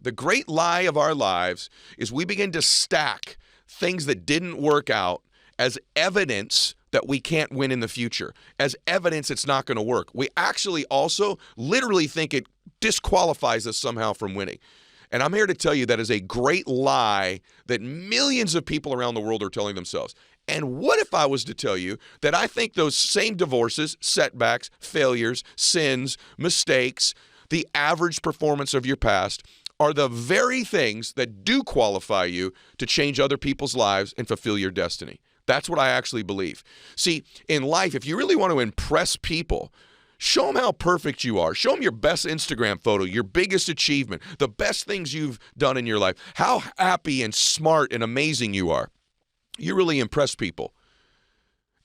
The great lie of our lives is we begin to stack things that didn't work out as evidence that we can't win in the future, as evidence it's not going to work. We actually also literally think it disqualifies us somehow from winning. And I'm here to tell you that is a great lie that millions of people around the world are telling themselves. And what if I was to tell you that I think those same divorces, setbacks, failures, sins, mistakes, the average performance of your past are the very things that do qualify you to change other people's lives and fulfill your destiny. That's what I actually believe. See, in life, if you really want to impress people, show them how perfect you are. Show them your best Instagram photo, your biggest achievement, the best things you've done in your life, how happy and smart and amazing you are. You really impress people.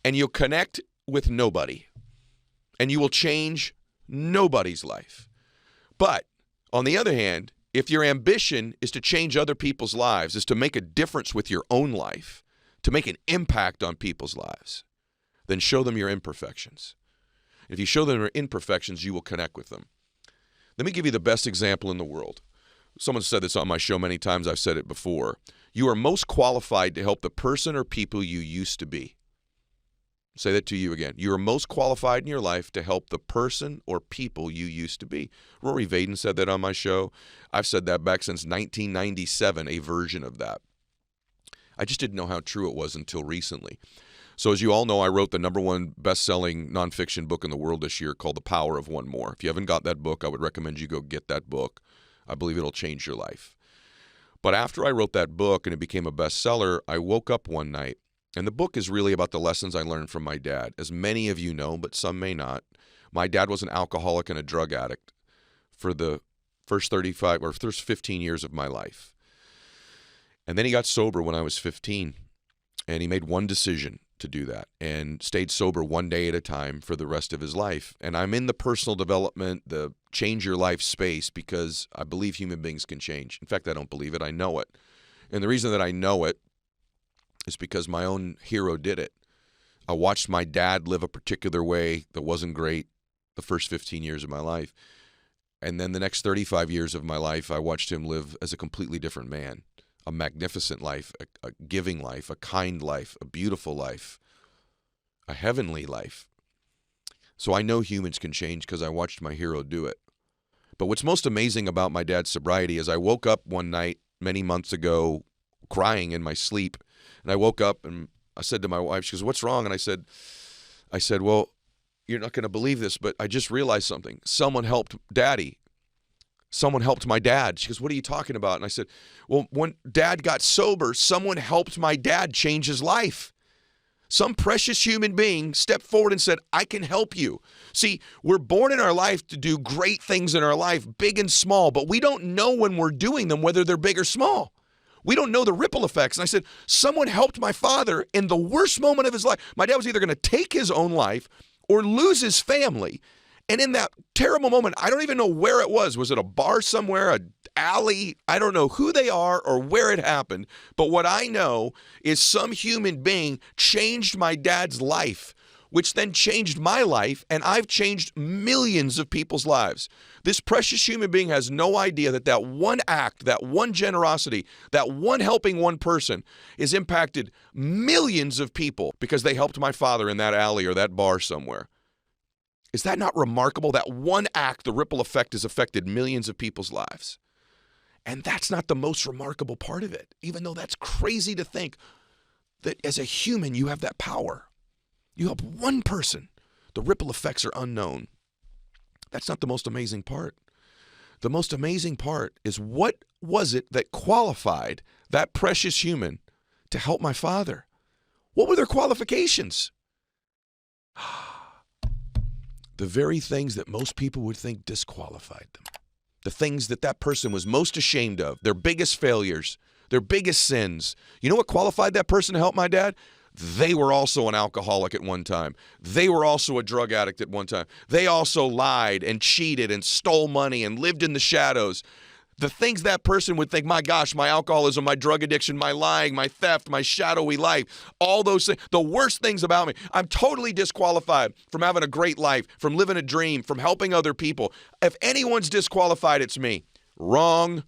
And you'll connect with nobody. And you will change nobody's life. But on the other hand, if your ambition is to change other people's lives, is to make a difference with your own life, to make an impact on people's lives, then show them your imperfections. If you show them your imperfections, you will connect with them. Let me give you the best example in the world. Someone said this on my show many times. I've said it before. You are most qualified to help the person or people you used to be. Say that to you again. You are most qualified in your life to help the person or people you used to be. Rory Vaden said that on my show. I've said that back since 1997, a version of that. I just didn't know how true it was until recently. So as you all know, I wrote the #1 best-selling nonfiction book in the world this year called The Power of One More. If you haven't got that book, I would recommend you go get that book. I believe it'll change your life. But after I wrote that book and it became a bestseller, I woke up one night And the book is really about the lessons I learned from my dad. As many of you know, but some may not, my dad was an alcoholic and a drug addict for the first 15 years of my life. And then he got sober when I was 15, and he made one decision to do that and stayed sober one day at a time for the rest of his life. And I'm in the personal development, the change your life space, because I believe human beings can change. In fact, I don't believe it. I know it. And the reason that I know it is because my own hero did it. I watched my dad live a particular way that wasn't great the first 15 years of my life. And then the next 35 years of my life, I watched him live as a completely different man. A magnificent life, a giving life, a kind life, a beautiful life, a heavenly life. So I know humans can change because I watched my hero do it. But what's most amazing about my dad's sobriety is I woke up one night many months ago crying in my sleep. And I woke up and I said to my wife, she goes, "What's wrong?" And I said, "Well, you're not going to believe this, but I just realized something. Someone helped Daddy. Someone helped my dad." She goes, "What are you talking about?" And I said, "Well, when Dad got sober, someone helped my dad change his life. Some precious human being stepped forward and said, 'I can help you.'" See, we're born in our life to do great things in our life, big and small, but we don't know when we're doing them, whether they're big or small. We don't know the ripple effects. And I said, someone helped my father in the worst moment of his life. My dad was either going to take his own life or lose his family. And in that terrible moment, I don't even know where it was. Was it a bar somewhere, an alley? I don't know who they are or where it happened. But what I know is some human being changed my dad's life, which then changed my life, and I've changed millions of people's lives. This precious human being has no idea that that one act, that one generosity, that one helping one person has impacted millions of people because they helped my father in that alley or that bar somewhere. Is that not remarkable? That one act, the ripple effect, has affected millions of people's lives. And that's not the most remarkable part of it, even though that's crazy to think that as a human you have that power. You help one person. The ripple effects are unknown. That's not the most amazing part. The most amazing part is, what was it that qualified that precious human to help my father? What were their qualifications? The very things that most people would think disqualified them. The things that that person was most ashamed of, their biggest failures, their biggest sins. You know what qualified that person to help my dad? They were also an alcoholic at one time. They were also a drug addict at one time. They also lied and cheated and stole money and lived in the shadows. The things that person would think, my gosh, my alcoholism, my drug addiction, my lying, my theft, my shadowy life, all those things, the worst things about me. I'm totally disqualified from having a great life, from living a dream, from helping other people. If anyone's disqualified, it's me. Wrong.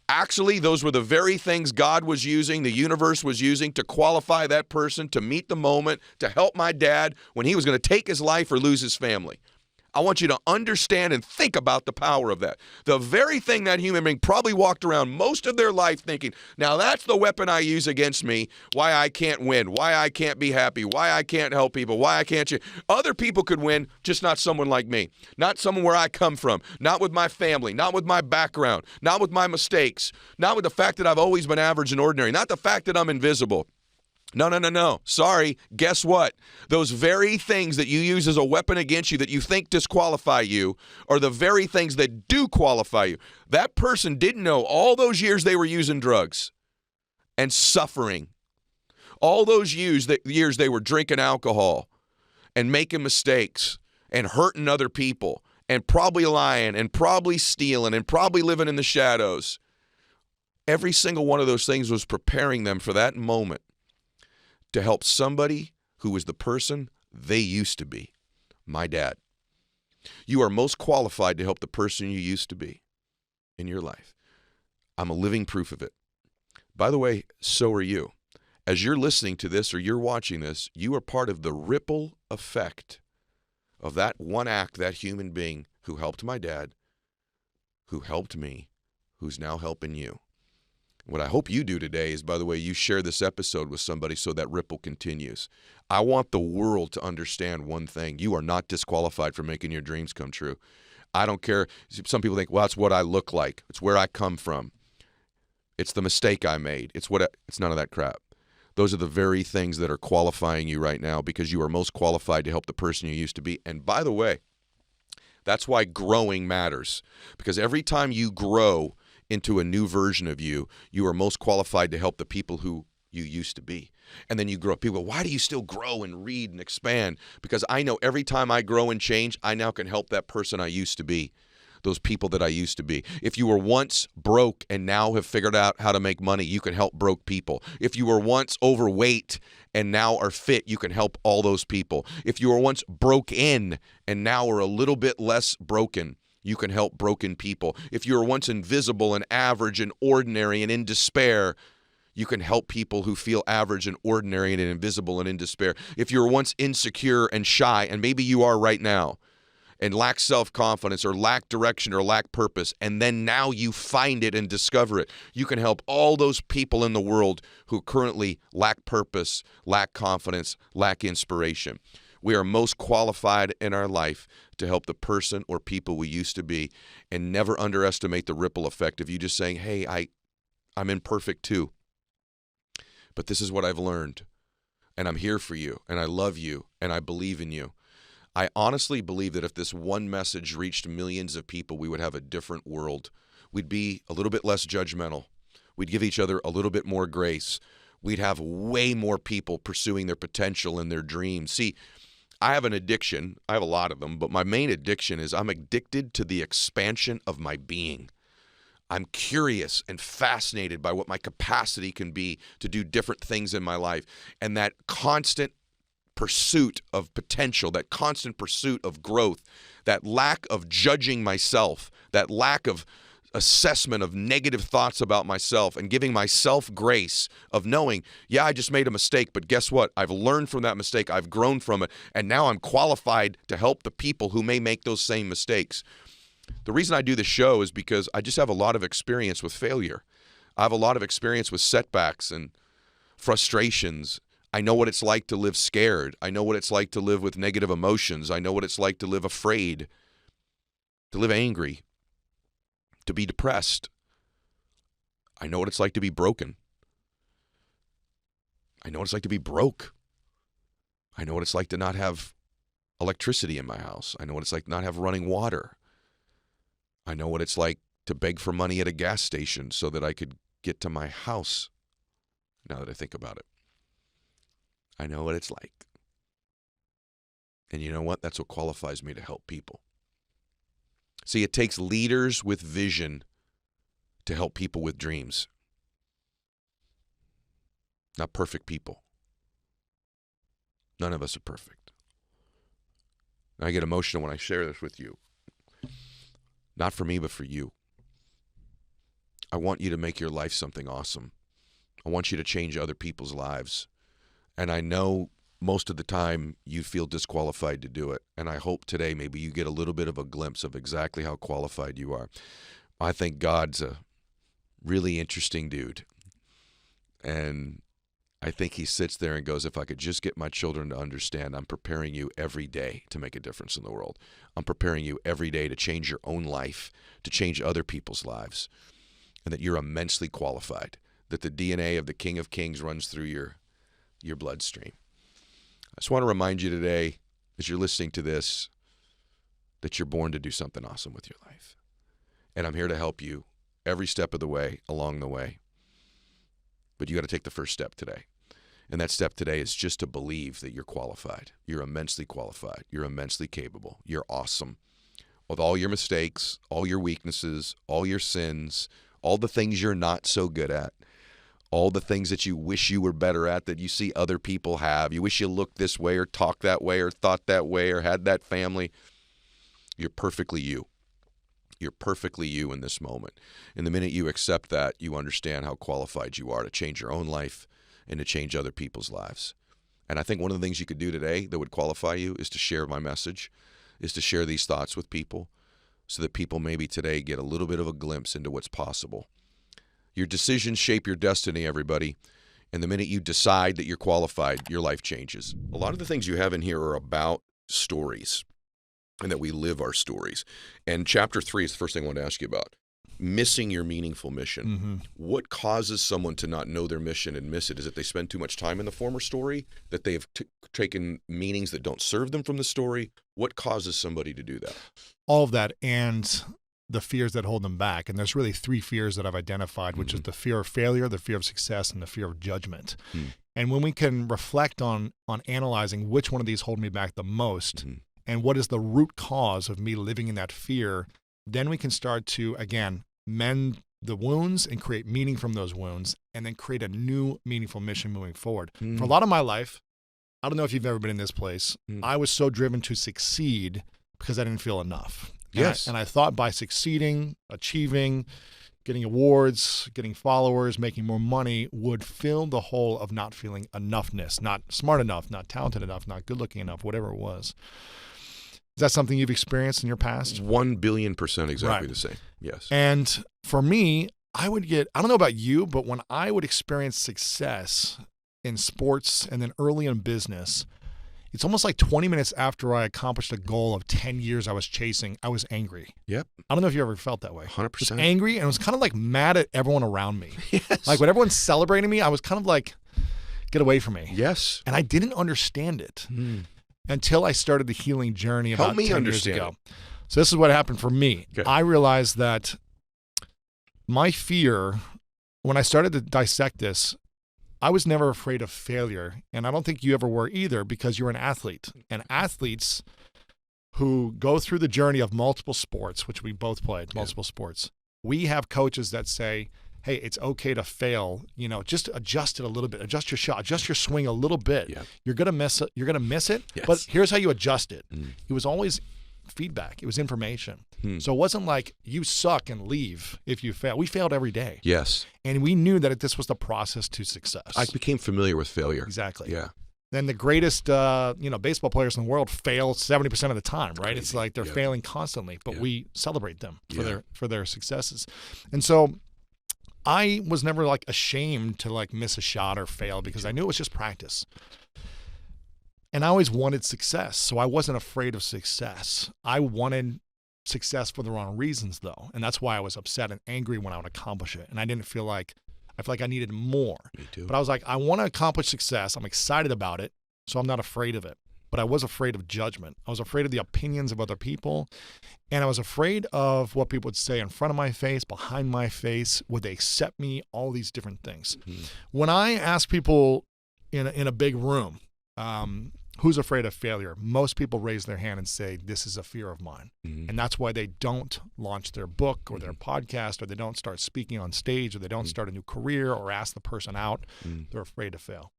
Actually, those were the very things God was using, the universe was using to qualify that person to meet the moment, to help my dad when he was going to take his life or lose his family. I want you to understand and think about the power of that. The very thing that human being probably walked around most of their life thinking, now that's the weapon I use against me, why I can't win, why I can't be happy, why I can't help people, why I can't change. Other people could win, just not someone like me. Not someone where I come from, not with my family, not with my background, not with my mistakes, not with the fact that I've always been average and ordinary, not the fact that I'm invisible. No. Sorry. Guess what? Those very things that you use as a weapon against you that you think disqualify you are the very things that do qualify you. That person didn't know all those years they were using drugs and suffering. All those years they were drinking alcohol and making mistakes and hurting other people and probably lying and probably stealing and probably living in the shadows. Every single one of those things was preparing them for that moment to help somebody who was the person they used to be, my dad. You are most qualified to help the person you used to be in your life. I'm a living proof of it. By the way, so are you. As you're listening to this or you're watching this, you are part of the ripple effect of that one act, that human being who helped my dad, who helped me, who's now helping you. What I hope you do today is, by the way, you share this episode with somebody so that ripple continues. I want the world to understand one thing. You are not disqualified from making your dreams come true. I don't care. Some people think, well, that's what I look like. It's where I come from. It's the mistake I made. It's none of that crap. Those are the very things that are qualifying you right now, because you are most qualified to help the person you used to be. And by the way, that's why growing matters, because every time you grow into a new version of you, you are most qualified to help the people who you used to be. And then you grow up. People go, why do you still grow and read and expand? Because I know every time I grow and change, I now can help that person I used to be, those people that I used to be. If you were once broke and now have figured out how to make money, you can help broke people. If you were once overweight and now are fit, you can help all those people. If you were once broke in and now are a little bit less broken, you can help broken people. If you were once invisible and average and ordinary and in despair, you can help people who feel average and ordinary and invisible and in despair. If you were once insecure and shy, and maybe you are right now, and lack self-confidence or lack direction or lack purpose, and then now you find it and discover it, you can help all those people in the world who currently lack purpose, lack confidence, lack inspiration. We are most qualified in our life to help the person or people we used to be, and never underestimate the ripple effect of you just saying, hey, I'm imperfect too, but this is what I've learned, and I'm here for you, and I love you, and I believe in you. I honestly believe that if this one message reached millions of people, we would have a different world. We'd be a little bit less judgmental. We'd give each other a little bit more grace. We'd have way more people pursuing their potential and their dreams. See, I have an addiction. I have a lot of them, but my main addiction is I'm addicted to the expansion of my being. I'm curious and fascinated by what my capacity can be to do different things in my life. And that constant pursuit of potential, that constant pursuit of growth, that lack of judging myself, that lack of assessment of negative thoughts about myself, and giving myself grace of knowing, yeah, I just made a mistake, but guess what? I've learned from that mistake. I've grown from it. And now I'm qualified to help the people who may make those same mistakes. The reason I do this show is because I just have a lot of experience with failure. I have a lot of experience with setbacks and frustrations. I know what it's like to live scared. I know what it's like to live with negative emotions. I know what it's like to live afraid, to live angry, to be depressed. I know what it's like to be broken. I know what it's like to be broke. I know what it's like to not have electricity in my house. I know what it's like to not have running water. I know what it's like to beg for money at a gas station so that I could get to my house, now that I think about it. I know what it's like. And you know what? That's what qualifies me to help people. See, it takes leaders with vision to help people with dreams. Not perfect people. None of us are perfect. I get emotional when I share this with you. Not for me, but for you. I want you to make your life something awesome. I want you to change other people's lives. And I know most of the time you feel disqualified to do it. And I hope today maybe you get a little bit of a glimpse of exactly how qualified you are. I think God's a really interesting dude. And I think he sits there and goes, if I could just get my children to understand, I'm preparing you every day to make a difference in the world. I'm preparing you every day to change your own life, to change other people's lives, and that you're immensely qualified, that the DNA of the King of Kings runs through your bloodstream. I just want to remind you today, as you're listening to this, that you're born to do something awesome with your life. And I'm here to help you every step of the way, along the way. But you got to take the first step today. And that step today is just to believe that you're qualified. You're immensely qualified. You're immensely capable. You're awesome. With all your mistakes, all your weaknesses, all your sins, all the things you're not so good at, all the things that you wish you were better at that you see other people have. You wish you looked this way or talked that way or thought that way or had that family. You're perfectly you. You're perfectly you in this moment. And the minute you accept that, you understand how qualified you are to change your own life and to change other people's lives. And I think one of the things you could do today that would qualify you is to share my message, is to share these thoughts with people so that people maybe today get a little bit of a glimpse into what's possible. Your decisions shape your destiny, everybody. And the minute you decide that you're qualified, your life changes. A lot of the things you have in here are about stories and that we live our stories. And chapter 3 is the first thing I want to ask you about. missing your meaningful mission. What causes someone to not know their mission and miss it? Is it they spend too much time in the former story, that they have taken meanings that don't serve them from the story? What causes somebody to do that? All of that, and the fears that hold them back. And there's really 3 fears that I've identified, which is the fear of failure, the fear of success, and the fear of judgment. And when we can reflect on analyzing which one of these hold me back the most, and what is the root cause of me living in that fear, then we can start to, again, mend the wounds and create meaning from those wounds, and then create a new meaningful mission moving forward. For a lot of my life, I don't know if you've ever been in this place, I was so driven to succeed because I didn't feel enough. Yes. And I thought by succeeding, achieving, getting awards, getting followers, making more money would fill the hole of not feeling enoughness, not smart enough, not talented enough, not good looking enough, whatever it was. Is that something you've experienced in your past? 1,000,000,000% exactly Right. the same. Yes. And for me, I don't know about you, but when I would experience success in sports and then early in business, it's almost like 20 minutes after I accomplished a goal of 10 years I was chasing, I was angry. Yep. I don't know if you ever felt that way. 100%. I was angry, and I was kind of like mad at everyone around me. Yes. Like when everyone's celebrating me, I was kind of like, get away from me. Yes. And I didn't understand it until I started the healing journey about Help me 10 understand years ago. So this is what happened for me. Okay. I realized that my fear, when I started to dissect this, I was never afraid of failure. And I don't think you ever were either, because you're an athlete. And athletes who go through the journey of multiple sports, which we both played, multiple sports, we have coaches that say, hey, it's okay to fail, just adjust it a little bit, adjust your shot, adjust your swing a little bit. Yep. You're going to miss it, Yes. but here's how you adjust it. It was always feedback. It was information. So it wasn't like you suck and leave if you fail. We failed every day. Yes. And we knew that this was the process to success. I became familiar with failure. Exactly. Yeah. Then the greatest, baseball players in the world fail 70% of the time, right? It's like they're failing constantly, but we celebrate them for their successes. And so I was never like ashamed to like miss a shot or fail, because I knew it was just practice. And I always wanted success, so I wasn't afraid of success. I wanted success for the wrong reasons, though, and that's why I was upset and angry when I would accomplish it. And I feel like I needed more. Me too. But I was like, I want to accomplish success. I'm excited about it, so I'm not afraid of it. But I was afraid of judgment. I was afraid of the opinions of other people, and I was afraid of what people would say in front of my face, behind my face. Would they accept me? All these different things. When I ask people in a big room, who's afraid of failure? Most people raise their hand and say, this is a fear of mine. And that's why they don't launch their book or their podcast, or they don't start speaking on stage, or they don't start a new career or ask the person out. They're afraid to fail.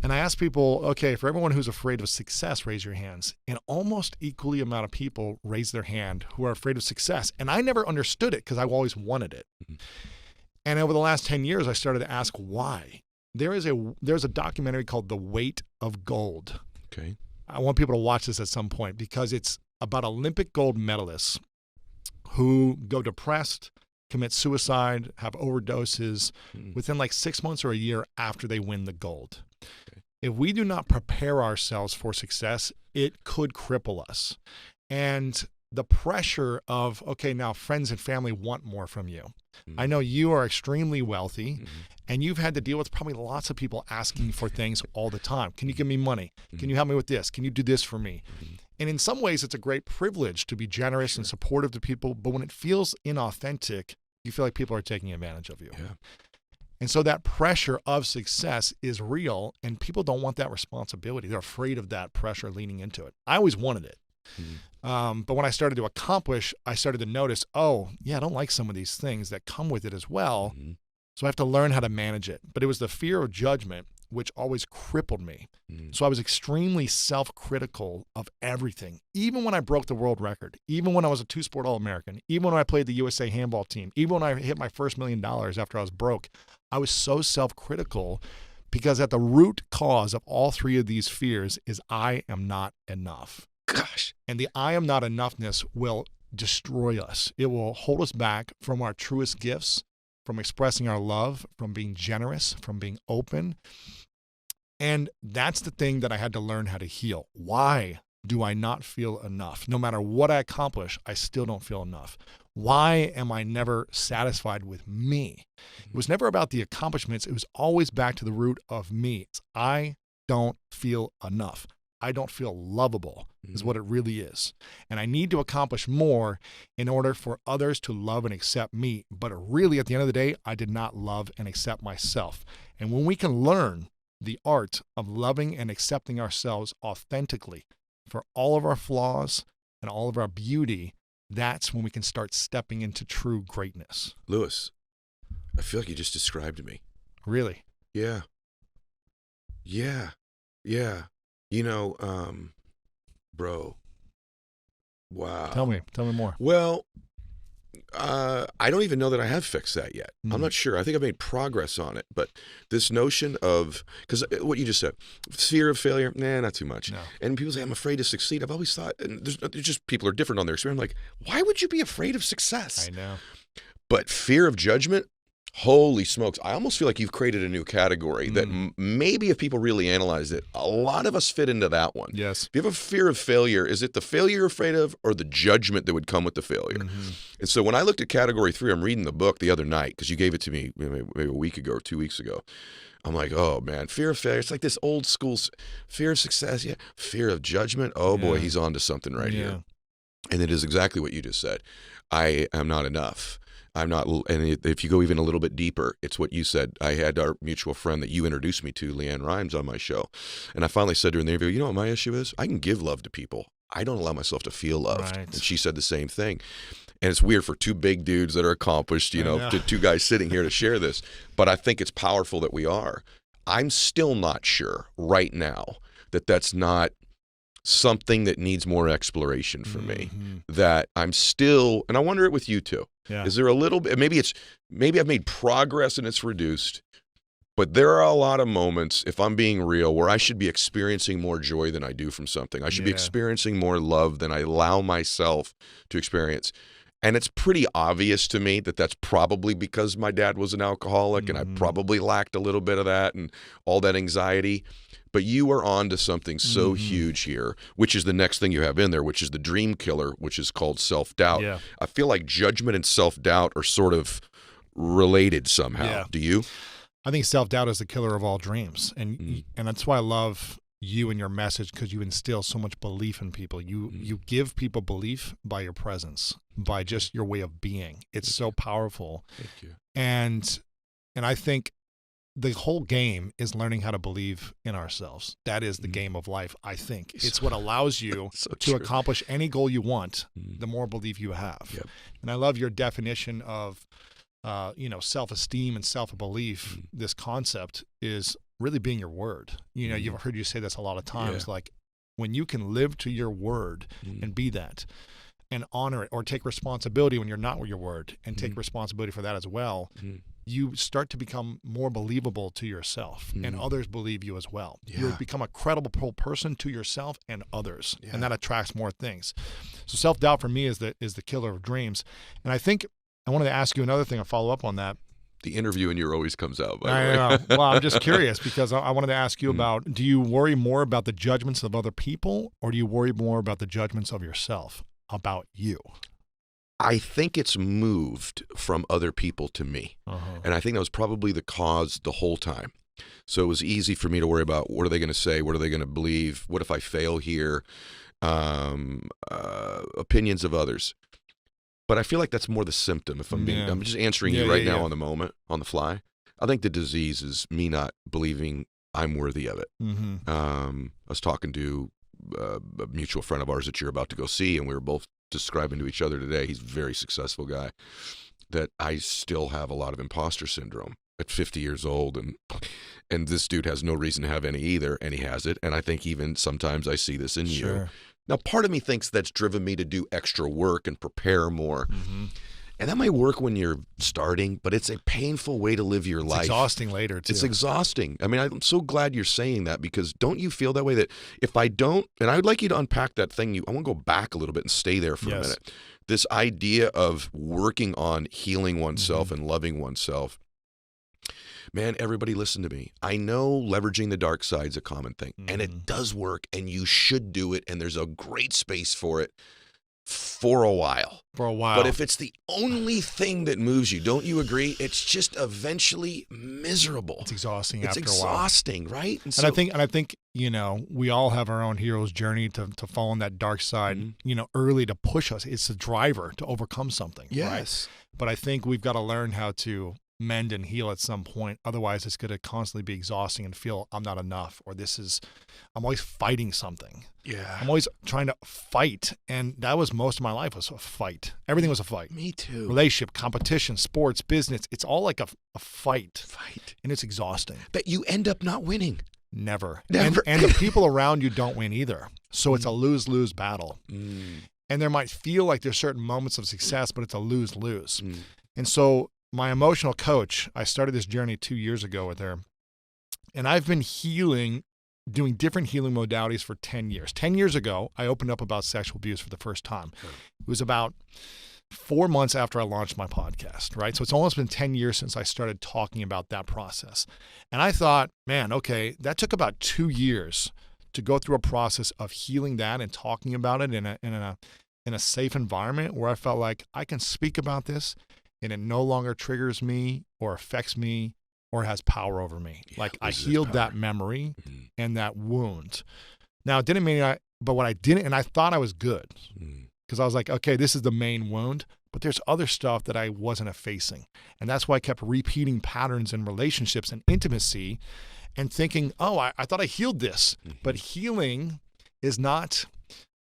And I ask people, okay, for everyone who's afraid of success, raise your hands. And almost equally amount of people raise their hand who are afraid of success. And I never understood it because I always wanted it. And over the last 10 years, I started to ask why. There's a documentary called The Weight of Gold. Okay. I want people to watch this at some point, because it's about Olympic gold medalists who go depressed, commit suicide, have overdoses within like 6 months or a year after they win the gold. Okay. If we do not prepare ourselves for success, it could cripple us. And the pressure of, okay, now friends and family want more from you. I know you are extremely wealthy, and you've had to deal with probably lots of people asking for things all the time. Can you give me money? Can you help me with this? Can you do this for me? And in some ways, it's a great privilege to be generous and supportive to people. But when it feels inauthentic, you feel like people are taking advantage of you. Yeah. And so that pressure of success is real, and people don't want that responsibility. They're afraid of that pressure leaning into it. I always wanted it. But when I started to accomplish, I started to notice, oh, yeah, I don't like some of these things that come with it as well. So I have to learn how to manage it. But it was the fear of judgment which always crippled me. So I was extremely self-critical of everything, even when I broke the world record, even when I was a two-sport All-American, even when I played the USA handball team, even when I hit my first $1 million after I was broke. I was so self-critical because at the root cause of all 3 of these fears is I am not enough. Gosh. And the I am not enoughness will destroy us. It will hold us back from our truest gifts, from expressing our love, from being generous, from being open. And that's the thing that I had to learn how to heal. Why do I not feel enough? No matter what I accomplish, I still don't feel enough. Why am I never satisfied with me? It was never about the accomplishments. It was always back to the root of me. It's, I don't feel enough. I don't feel lovable is what it really is. And I need to accomplish more in order for others to love and accept me. But really, at the end of the day, I did not love and accept myself. And when we can learn the art of loving and accepting ourselves authentically for all of our flaws and all of our beauty, that's when we can start stepping into true greatness. Lewis, I feel like you just described me. Really? Yeah. Yeah. Yeah. You know, bro. Wow. Tell me more. Well, I don't even know that I have fixed that yet. I'm not sure. I think I've made progress on it. But this notion of, because what you just said, fear of failure, not too much. No. And people say, I'm afraid to succeed. I've always thought, and there's just people are different on their experience. I'm like, why would you be afraid of success? I know. But fear of judgment, holy smokes. I almost feel like you've created a new category that maybe if people really analyze it, a lot of us fit into that one. Yes. If you have a fear of failure, is it the failure you're afraid of or the judgment that would come with the failure? And so when I looked at category 3, I'm reading the book the other night because you gave it to me maybe a week ago or 2 weeks ago. I'm like, oh man, fear of failure. It's like this old school fear of success. Yeah. Fear of judgment. Oh boy, he's on to something right here. And it is exactly what you just said. I am not enough. I'm not, and if you go even a little bit deeper, it's what you said. I had our mutual friend that you introduced me to, Leanne Rhymes, on my show. And I finally said to her in the interview, you know what my issue is? I can give love to people. I don't allow myself to feel loved. Right. And she said the same thing. And it's weird for two big dudes that are accomplished, two guys sitting here to share this. But I think it's powerful that we are. I'm still not sure right now that that's not something that needs more exploration for me. That I'm still, and I wonder it with you too. Yeah. Is there a little bit, maybe I've made progress and it's reduced, but there are a lot of moments, if I'm being real, where I should be experiencing more joy than I do from something. I should be experiencing more love than I allow myself to experience. And it's pretty obvious to me that that's probably because my dad was an alcoholic and I probably lacked a little bit of that and all that anxiety. But you are on to something so huge here, which is the next thing you have in there, which is the dream killer, which is called self-doubt. Yeah. I feel like judgment and self-doubt are sort of related somehow. Yeah. Do you? I think self-doubt is the killer of all dreams. And that's why I love you and your message, because you instill so much belief in people. You give people belief by your presence, by just your way of being. It's so powerful. Thank you. And I think the whole game is learning how to believe in ourselves. That is the game of life, I think. It's what allows you to accomplish any goal you want, the more belief you have. Yep. And I love your definition of self-esteem and self-belief. This concept is really being your word. You've heard you say this a lot of times, like when you can live to your word and be that and honor it, or take responsibility when you're not with your word and take responsibility for that as well, you start to become more believable to yourself and others believe you as well. You become a credible person to yourself and others, and that attracts more things. So self-doubt for me is the killer of dreams. And I think I wanted to ask you another thing, a follow-up on that. The interview in you always comes out, by the I way. know. Well, I'm just curious because I wanted to ask you about, do you worry more about the judgments of other people, or do you worry more about the judgments of yourself about you? I think it's moved from other people to me. And I think that was probably the cause the whole time. So it was easy for me to worry about, what are they going to say? What are they going to believe? What if I fail here? Opinions of others. But I feel like that's more the symptom. If I'm being, I'm just answering you right now on the moment, on the fly. I think the disease is me not believing I'm worthy of it. I was talking to a mutual friend of ours that you're about to go see, and we were both describing to each other today. He's a very successful guy. That I still have a lot of imposter syndrome at 50 years old, and this dude has no reason to have any either, and he has it. And I think even sometimes I see this in you. Now, part of me thinks that's driven me to do extra work and prepare more. And that might work when you're starting, but it's a painful way to live your life. It's exhausting later, too. It's exhausting. I mean, I'm so glad you're saying that, because don't you feel that way, that if I don't, and I would like you to unpack that thing, I want to go back a little bit and stay there for a minute. This idea of working on healing oneself and loving oneself. Man, everybody listen to me. I know leveraging the dark side is a common thing, and it does work, and you should do it, and there's a great space for it. for a while. But But if it's the only thing that moves you, don't you agree? It's just eventually miserable. it's exhausting It's after exhausting, right? a while. And I think, you know, we all have our own hero's journey to fall on that dark side, you know, early to push us. It's a driver to overcome something. Yes. Right? But I think we've got to learn how to mend and heal at some point. Otherwise, it's going to constantly be exhausting and feel I'm not enough, or I'm always fighting something. Yeah. I'm always trying to fight. And that was most of my life, was a fight. Everything was a fight. Me too. Relationship, competition, sports, business. It's all like a fight. Fight. And it's exhausting. That you end up not winning. Never. Never. And the people around you don't win either. So it's a lose-lose battle. And there might feel like there's certain moments of success, but it's a lose-lose. And so my emotional coach, I started this journey 2 years ago with her, and I've been doing different healing modalities for 10 years. 10 years ago, I opened up about sexual abuse for the first time. It was about 4 months after I launched my podcast, right? So it's almost been 10 years since I started talking about that process. And I thought, man, okay, that took about 2 years to go through a process of healing that and talking about it in a safe environment where I felt like I can speak about this and it no longer triggers me or affects me or has power over me. Yeah, like I healed that memory and that wound. Now, it didn't mean but what I didn't, and I thought I was good because I was like, okay, this is the main wound, but there's other stuff that I wasn't effacing. And that's why I kept repeating patterns in relationships and intimacy and thinking, oh, I thought I healed this. But healing is not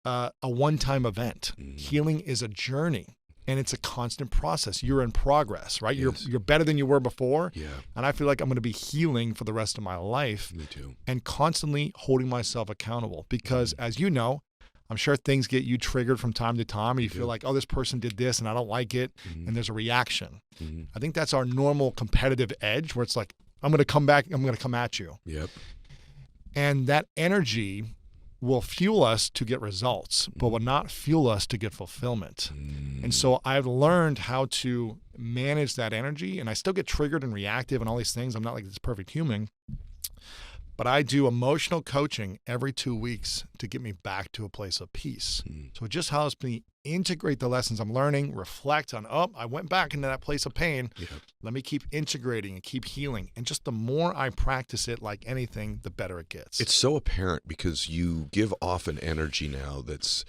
a one-time event. Healing is a journey. And it's a constant process. You're in progress, right? Yes. You're better than you were before. Yeah. And I feel like I'm going to be healing for the rest of my life. Me too. And constantly holding myself accountable because, as you know, I'm sure things get you triggered from time to time. And you feel like, oh, this person did this and I don't like it. And there's a reaction. I think that's our normal competitive edge where it's like, I'm going to come back. I'm going to come at you. Yep. And that energy will fuel us to get results, but will not fuel us to get fulfillment. And so I've learned how to manage that energy, and I still get triggered and reactive and all these things. I'm not like this perfect human, but I do emotional coaching every 2 weeks to get me back to a place of peace. So it just helps me integrate the lessons I'm learning, reflect on, oh, I went back into that place of pain. Yep. Let me keep integrating and keep healing. And just the more I practice it, like anything, the better it gets. It's so apparent because you give off an energy now that's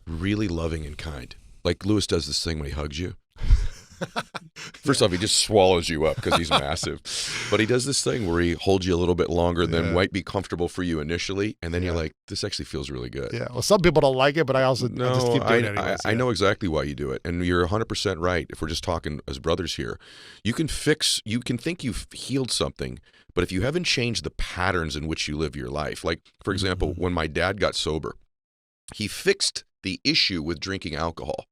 really loving and kind. Like Lewis does this thing when he hugs you. First off, he just swallows you up because he's massive. But he does this thing where he holds you a little bit longer than might be comfortable for you initially. And then you're like, this actually feels really good. Yeah. Well, some people don't like it, but I just keep doing it anyways. I know exactly why you do it. And you're 100% right. If we're just talking as brothers here, you can think you've healed something, but if you haven't changed the patterns in which you live your life, like, for example, when my dad got sober, he fixed the issue with drinking alcohol,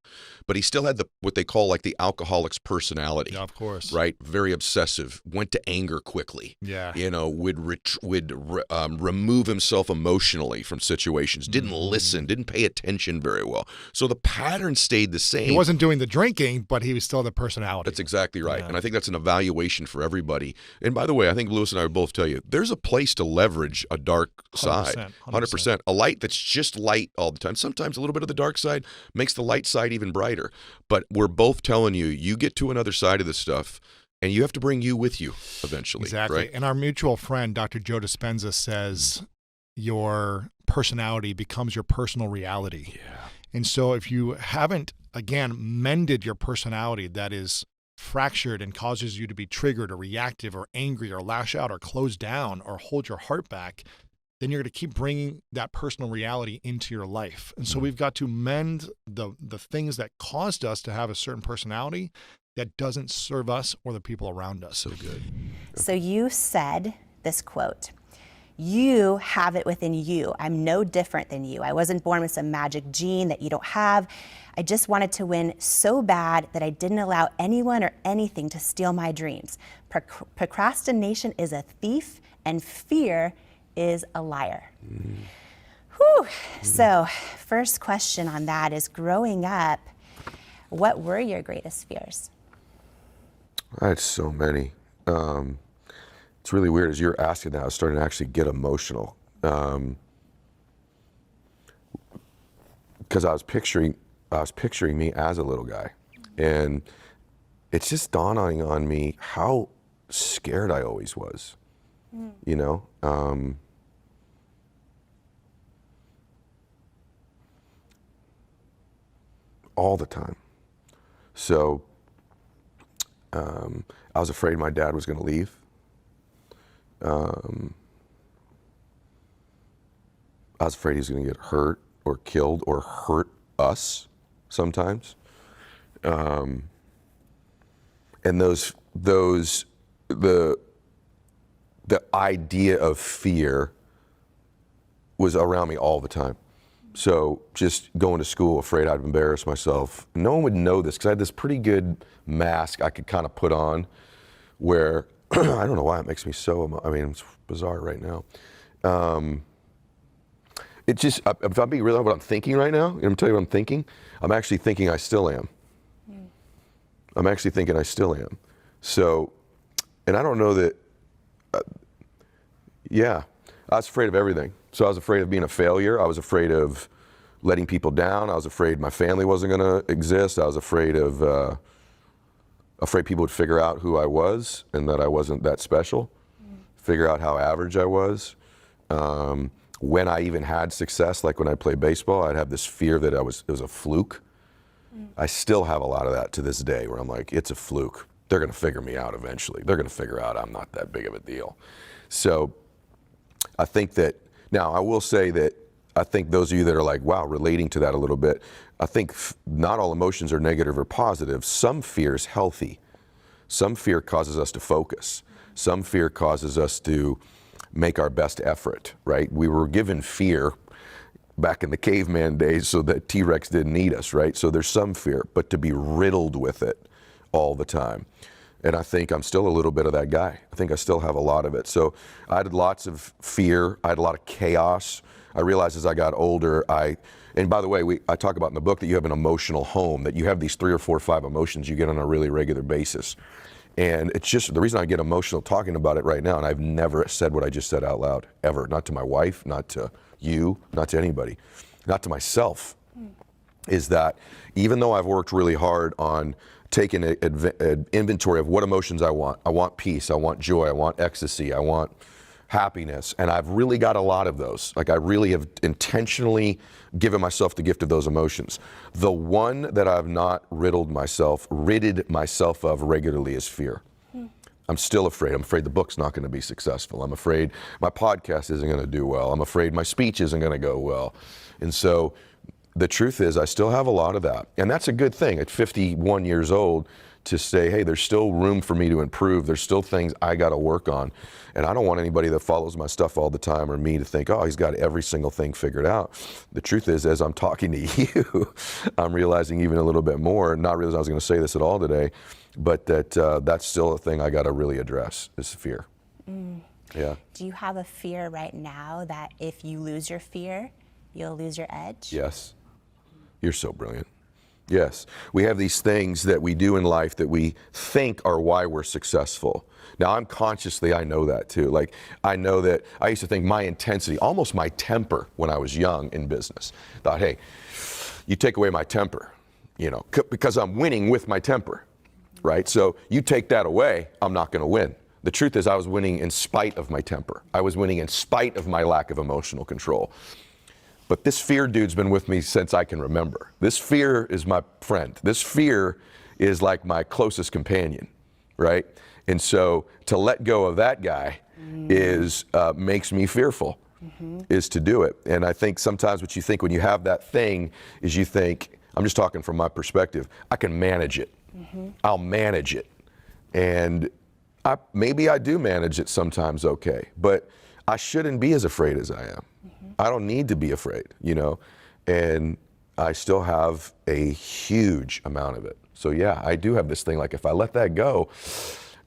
but he still had what they call like the alcoholic's personality. Yeah, of course. Right? Very obsessive, went to anger quickly. Yeah. You know, would remove himself emotionally from situations, didn't listen, didn't pay attention very well. So the pattern stayed the same. He wasn't doing the drinking, but he was still the personality. That's exactly right. Yeah. And I think that's an evaluation for everybody. And by the way, I think Lewis and I would both tell you, there's a place to leverage a dark side. 100%. A light that's just light all the time. Sometimes a little bit of the dark side makes the light side even brighter. But we're both telling you, you get to another side of this stuff, and you have to bring you with you eventually. Exactly. Right? And our mutual friend, Dr. Joe Dispenza, says your personality becomes your personal reality. Yeah. And so if you haven't, again, mended your personality that is fractured and causes you to be triggered or reactive or angry or lash out or close down or hold your heart back, then you're going to keep bringing that personal reality into your life. And so we've got to mend the things that caused us to have a certain personality that doesn't serve us or the people around us. So good. So you said this quote, "You have it within you. I'm no different than you. I wasn't born with some magic gene that you don't have. I just wanted to win so bad that I didn't allow anyone or anything to steal my dreams. Procrastination is a thief and fear is a liar." Whew. So first question on that is, growing up, what were your greatest fears? I had so many. It's really weird. As you're asking that, I was starting to actually get emotional. Because I was picturing was picturing me as a little guy. And it's just dawning on me how scared I always was, you know? All the time. So I was afraid my dad was going to leave. I was afraid he was going to get hurt or killed or hurt us sometimes. And the idea of fear was around me all the time. So just going to school afraid I'd embarrass myself. No one would know this because I had this pretty good mask I could kind of put on where, I don't know why it makes me so, I mean, it's bizarre right now. It just, if I'm being real about what I'm thinking right now, I'm going to tell you what I'm thinking. I'm actually thinking I still am. I'm actually thinking I still am. So, and I don't know that, I was afraid of everything. So I was afraid of being a failure. I was afraid of letting people down. I was afraid my family wasn't going to exist. I was afraid people would figure out who I was and that I wasn't that special, figure out how average I was. When I even had success, like when I played baseball, I'd have this fear that it was a fluke. I still have a lot of that to this day where I'm like, it's a fluke. They're going to figure me out eventually. They're going to figure out I'm not that big of a deal. So I think that, now I will say that I think those of you that are like, wow, relating to that a little bit, I think not all emotions are negative or positive. Some fear is healthy. Some fear causes us to focus. Some fear causes us to make our best effort, right? We were given fear back in the caveman days so that T-Rex didn't eat us, right? So there's some fear, but to be riddled with it all the time. And I think I'm still a little bit of that guy. I think I still have a lot of it. So I had lots of fear. I had a lot of chaos. I realized as I got older, and by the way, I talk about in the book that you have an emotional home, that you have these 3 or 4 or 5 emotions you get on a really regular basis. And it's just, the reason I get emotional talking about it right now, and I've never said what I just said out loud, ever. Not to my wife, not to you, not to anybody, not to myself, is that even though I've worked really hard on taking an inventory of what emotions I want peace, I want joy, I want ecstasy, I want happiness, and I've really got a lot of those. Like I really have intentionally given myself the gift of those emotions. The one that I've not ridded myself of regularly is fear. I'm still afraid. I'm afraid the book's not going to be successful. I'm afraid my podcast isn't going to do well. I'm afraid my speech isn't going to go well. And so the truth is I still have a lot of that. And that's a good thing at 51 years old to say, hey, there's still room for me to improve. There's still things I got to work on. And I don't want anybody that follows my stuff all the time or me to think, oh, he's got every single thing figured out. The truth is, as I'm talking to you, I'm realizing even a little bit more, not realizing I was going to say this at all today, but that's still a thing I got to really address is fear. Yeah. Do you have a fear right now that if you lose your fear, you'll lose your edge? Yes. You're so brilliant. Yes. We have these things that we do in life that we think are why we're successful. Now, I know that too. Like, I know that I used to think my intensity, almost my temper when I was young in business. Thought, hey, you take away my temper, because I'm winning with my temper, right? So you take that away, I'm not going to win. The truth is I was winning in spite of my temper. I was winning in spite of my lack of emotional control. But this fear dude's been with me since I can remember. This fear is my friend. This fear is like my closest companion, right? And so to let go of that guy is makes me fearful, is to do it. And I think sometimes what you think when you have that thing is you think, I'm just talking from my perspective, I can manage it. I'll manage it. And maybe I do manage it sometimes okay, but I shouldn't be as afraid as I am. I don't need to be afraid, and I still have a huge amount of it. So yeah, I do have this thing, like if I let that go,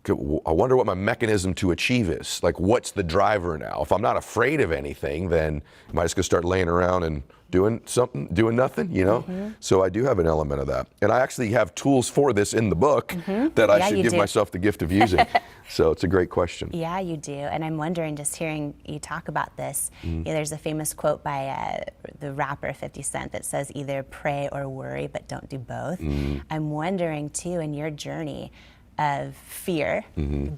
I wonder what my mechanism to achieve is. Like what's the driver now? If I'm not afraid of anything, then am I just gonna start laying around and doing something, doing nothing, you know? So I do have an element of that. And I actually have tools for this in the book that I should give myself the gift of using. So it's a great question. Yeah, you do. And I'm wondering, just hearing you talk about this, there's a famous quote by the rapper 50 Cent that says, either pray or worry, but don't do both. I'm wondering too, in your journey of fear,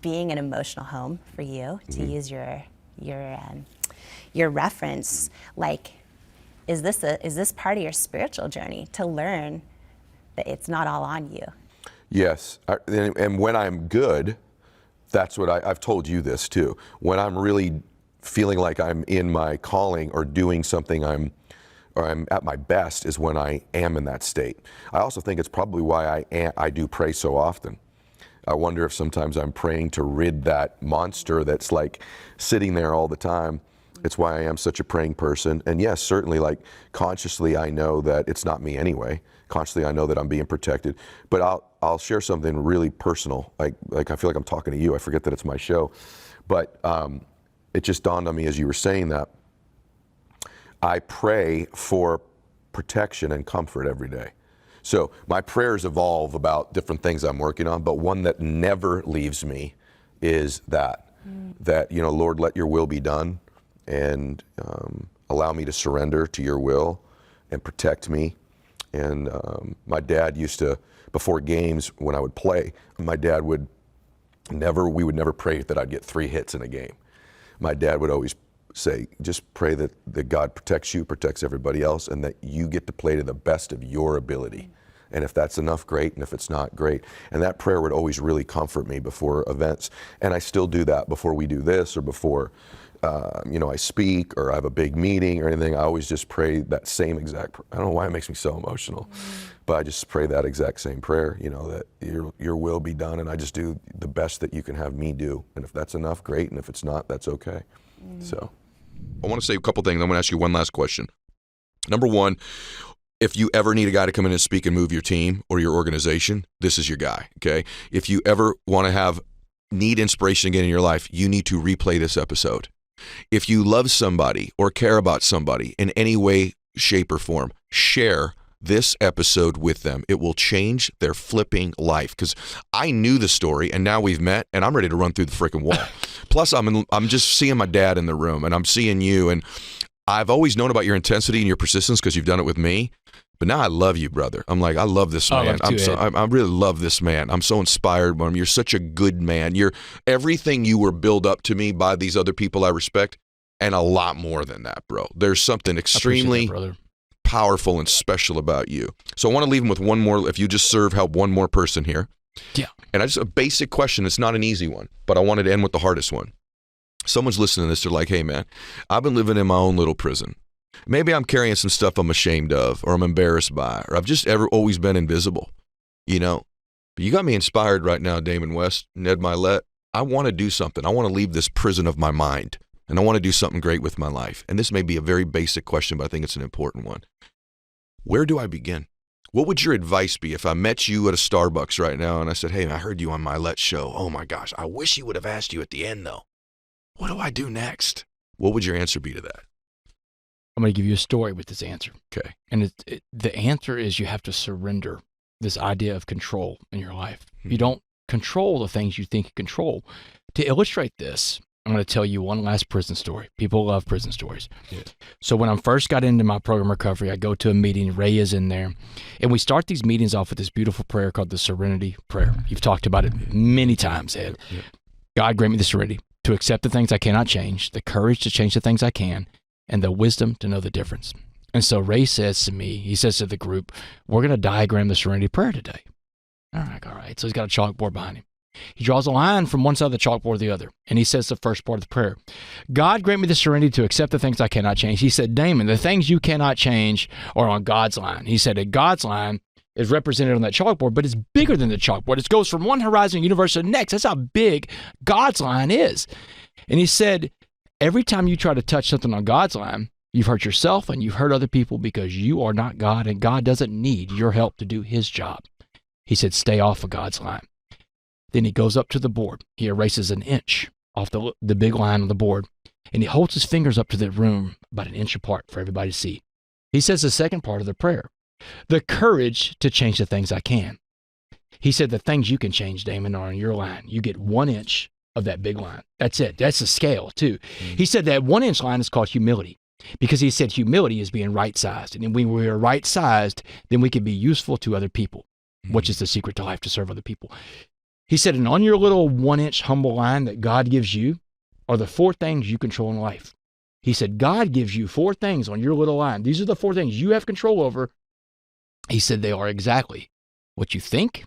being an emotional home for you, to use your reference, like, is this part of your spiritual journey to learn that it's not all on you? Yes, and when I'm good, that's what I've told you this too. When I'm really feeling like I'm in my calling or doing something I'm at my best is when I am in that state. I also think it's probably why I do pray so often. I wonder if sometimes I'm praying to rid that monster that's like sitting there all the time. It's why I am such a praying person. And yes, certainly, like, consciously I know that it's not me anyway. Consciously I know that I'm being protected. But I'll share something really personal. Like I feel like I'm talking to you. I forget that it's my show. But it just dawned on me as you were saying that. I pray for protection and comfort every day. So my prayers evolve about different things I'm working on, but one that never leaves me is that, you know, Lord, let your will be done, and allow me to surrender to your will and protect me. And my dad used to, before games when I would play, my dad we would never pray that I'd get 3 hits in a game. My dad would always say, just pray that God protects you, protects everybody else, and that you get to play to the best of your ability. And if that's enough, great, and if it's not, great. And that prayer would always really comfort me before events. And I still do that before we do this, or before I speak or I have a big meeting or anything. I always just pray that same exact, I don't know why it makes me so emotional, but I just pray that exact same prayer, you know, that your will be done, and I just do the best that you can have me do. And if that's enough, great, and if it's not, that's okay. So I want to say a couple things. I'm going to ask you one last question. Number one, if you ever need a guy to come in and speak and move your team or your organization, this is your guy, okay? If you ever want to need inspiration again in your life, you need to replay this episode. If you love somebody or care about somebody in any way, shape, or form, share this episode with them. It will change their flipping life, because I knew the story, and now we've met, and I'm ready to run through the freaking wall. Plus, I'm just seeing my dad in the room, and I'm seeing you, and I've always known about your intensity and your persistence because you've done it with me. But now I love you, brother. I'm like, I love this man. I really love this man. I'm so inspired by him. You're such a good man. You're everything you were built up to me by these other people I respect, and a lot more than that, bro. There's something extremely powerful and special about you. So I want to leave him with one more. If you just help one more person here. Yeah. And a basic question. It's not an easy one, but I wanted to end with the hardest one. Someone's listening to this. They're like, hey, man, I've been living in my own little prison. Maybe I'm carrying some stuff I'm ashamed of, or I'm embarrassed by, or I've just always been invisible, you know? But you got me inspired right now, Damon West, Ned Mylett. I want to do something. I want to leave this prison of my mind, and I want to do something great with my life. And this may be a very basic question, but I think it's an important one. Where do I begin? What would your advice be if I met you at a Starbucks right now and I said, hey, I heard you on Mylett's show. Oh my gosh, I wish he would have asked you at the end though. What do I do next? What would your answer be to that? I'm going to give you a story with this answer. Okay. And the answer is you have to surrender this idea of control in your life. You don't control the things you think you control. To illustrate this, I'm going to tell you one last prison story. People love prison stories. Yeah. So when I first got into my program recovery, I go to a meeting. Ray is in there. And we start these meetings off with this beautiful prayer called the Serenity Prayer. You've talked about it many times, Ed. Yeah. God, grant me the serenity to accept the things I cannot change, the courage to change the things I can, and the wisdom to know the difference. And so Ray says to me, he says to the group, we're going to diagram the Serenity Prayer today. All right. So he's got a chalkboard behind him. He draws a line from one side of the chalkboard to the other, and he says the first part of the prayer. God, grant me the serenity to accept the things I cannot change. He said, Damon, the things you cannot change are on God's line. He said that God's line is represented on that chalkboard, but it's bigger than the chalkboard. It goes from one horizon universe to the next. That's how big God's line is. And he said, every time you try to touch something on God's line, you've hurt yourself and you've hurt other people because you are not God, and God doesn't need your help to do his job. He said, stay off of God's line. Then he goes up to the board. He erases an inch off the big line on the board, and he holds his fingers up to the room about an inch apart for everybody to see. He says the second part of the prayer, the courage to change the things I can. He said the things you can change, Damon, are in your line. You get 1 inch of that big line. That's it. That's the scale, too. He said that 1 inch line is called humility, because he said humility is being right-sized. And when we are right-sized, then we can be useful to other people, which is the secret to life, to serve other people. He said, and on your little 1 inch humble line that God gives you are the 4 things you control in life. He said, God gives you 4 things on your little line. These are the 4 things you have control over. He said they are exactly what you think,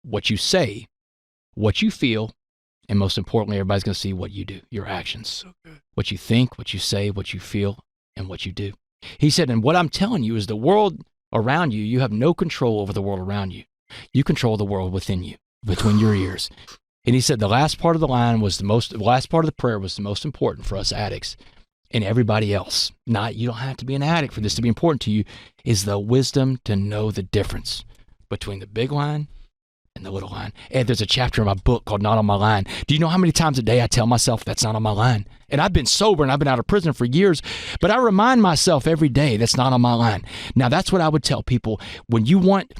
what you say, what you feel, and most importantly, everybody's going to see what you do, your actions. So good. What you think, what you say, what you feel, and what you do. He said, and what I'm telling you is the world around you, you have no control over the world around you. You control the world within you, between your ears. And he said the last part of the line was the last part of the prayer was the most important for us addicts and everybody else. You don't have to be an addict for this to be important to you, is the wisdom to know the difference between the big line and the little line. And there's a chapter in my book called Not on My Line. Do you know how many times a day I tell myself that's not on my line? And I've been sober and I've been out of prison for years, but I remind myself every day that's not on my line. Now, that's what I would tell people. When you want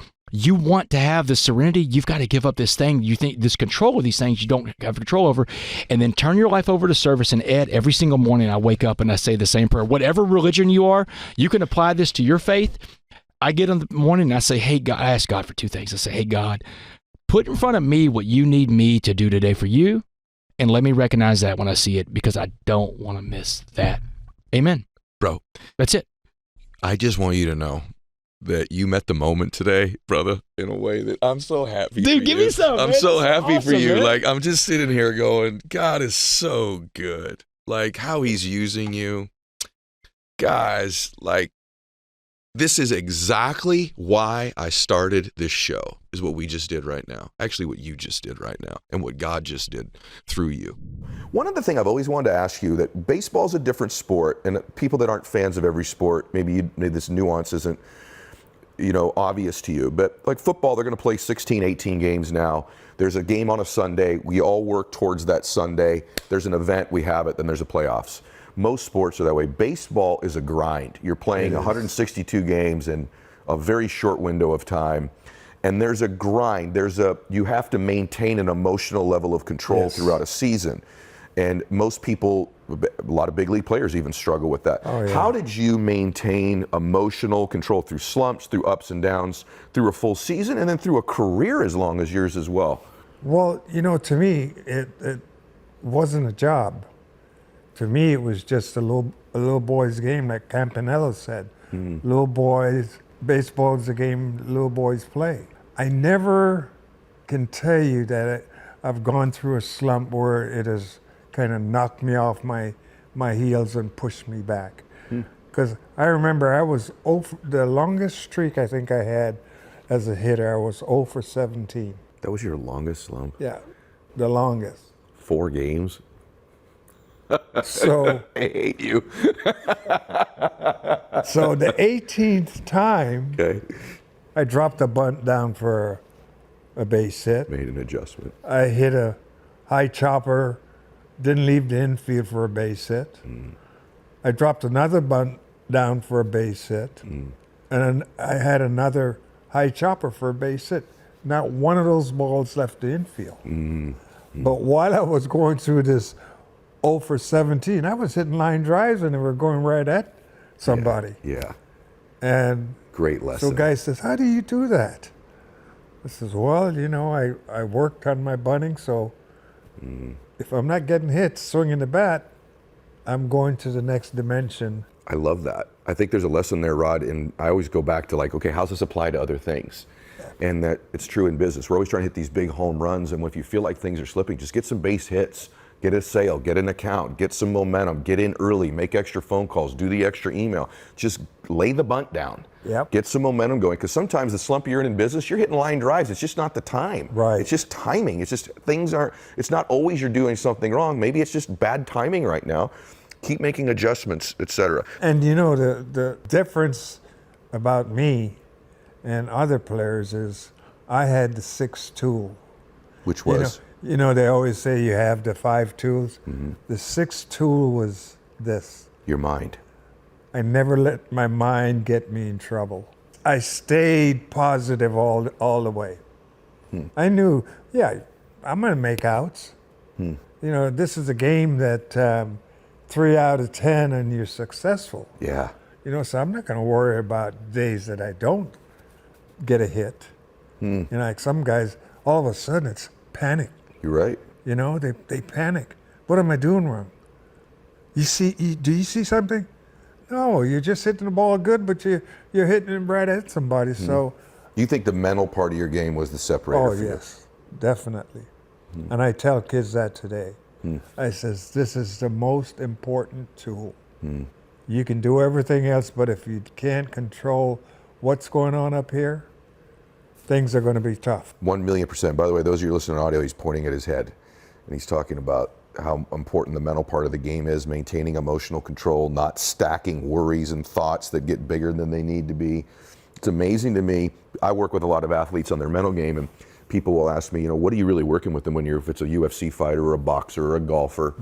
to have the serenity, you've got to give up this thing. You think this control of these things you don't have control over, and then turn your life over to service. And Ed, every single morning I wake up and I say the same prayer. Whatever religion you are, you can apply this to your faith. I get in the morning and I say, hey, God, I ask God for 2 things. I say, hey, God, put in front of me what you need me to do today for you, and let me recognize that when I see it, because I don't want to miss that. Amen. Bro. That's it. I just want you to know that you met the moment today, brother, in a way that I'm so happy for you. Dude, give me some, I'm man. so That's happy for awesome, you. man. Like, I'm just sitting here going, God is so good. Like, how he's using you. Guys, like, this is exactly why I started this show, is what we just did right now. Actually, what you just did right now, and what God just did through you. One other thing I've always wanted to ask you, that baseball's a different sport, and people that aren't fans of every sport, maybe this nuance isn't, obvious to you, but like football, they're going to play 16, 18 games now. There's a game on a Sunday. We all work towards that Sunday. There's an event, we have it, then there's a playoffs. Most sports are that way. Baseball is a grind. You're playing 162 games in a very short window of time. And there's a grind. You have to maintain an emotional level of control throughout a season. And most people, a lot of big league players even struggle with that. Oh, yeah. How did you maintain emotional control through slumps, through ups and downs, through a full season, and then through a career as long as yours as well? Well, to me, it wasn't a job. To me, it was just a little boy's game, like Campanello said. Little boys, baseball is a game little boys play. I never can tell you that I've gone through a slump where it has kind of knocked me off my heels and pushed me back. Because I remember I was the longest streak I think I had as a hitter, I was 0 for 17. That was your longest slump? Yeah, the longest. 4 games? So I hate you. So the 18th time, I dropped a bunt down for a base hit. Made an adjustment. I hit a high chopper, didn't leave the infield for a base hit. I dropped another bunt down for a base hit. And then I had another high chopper for a base hit. Not one of those balls left the infield. But while I was going through this 0 for 17, I was hitting line drives and they were going right at somebody. Yeah. And great lesson. So guy says, how do you do that? I says, well, I worked on my bunting, so if I'm not getting hits swinging the bat, I'm going to the next dimension. I love that. I think there's a lesson there, Rod, and I always go back to okay, how's this apply to other things? And that it's true in business. We're always trying to hit these big home runs, and if you feel like things are slipping, just get some base hits. Get a sale, get an account, get some momentum, get in early, make extra phone calls, do the extra email. Just lay the bunt down. Get some momentum going. Because sometimes the slump you're in business, you're hitting line drives. It's just not the time. Right. It's just timing. It's just it's not always you're doing something wrong. Maybe it's just bad timing right now. Keep making adjustments, etc. And the difference about me and other players is I had the 6th tool. Which was? They always say you have the 5 tools. The 6th tool was this. Your mind. I never let my mind get me in trouble. I stayed positive all the way. I knew, yeah, I'm going to make outs. You know, this is a game that 3 out of 10 and you're successful. Yeah. You know, so I'm not going to worry about days that I don't get a hit. You know, like some guys, all of a sudden it's panic. You're right. You know, they panic. What am I doing wrong? Do you see something? No, you're just hitting the ball good, but you're hitting it right at somebody. So, You think the mental part of your game was the separator? oh for you? yes, definitely. And I tell kids that today. I says, this is the most important tool. You can do everything else, but if you can't control what's going on up here, things are going to be tough. 1,000,000%. By the way, those of you listening on audio, he's pointing at his head, and he's talking about how important the mental part of the game is, maintaining emotional control, not stacking worries and thoughts that get bigger than they need to be. It's amazing to me. I work with a lot of athletes on their mental game, and people will ask me, you know, what are you really working with them if it's a UFC fighter or a boxer or a golfer?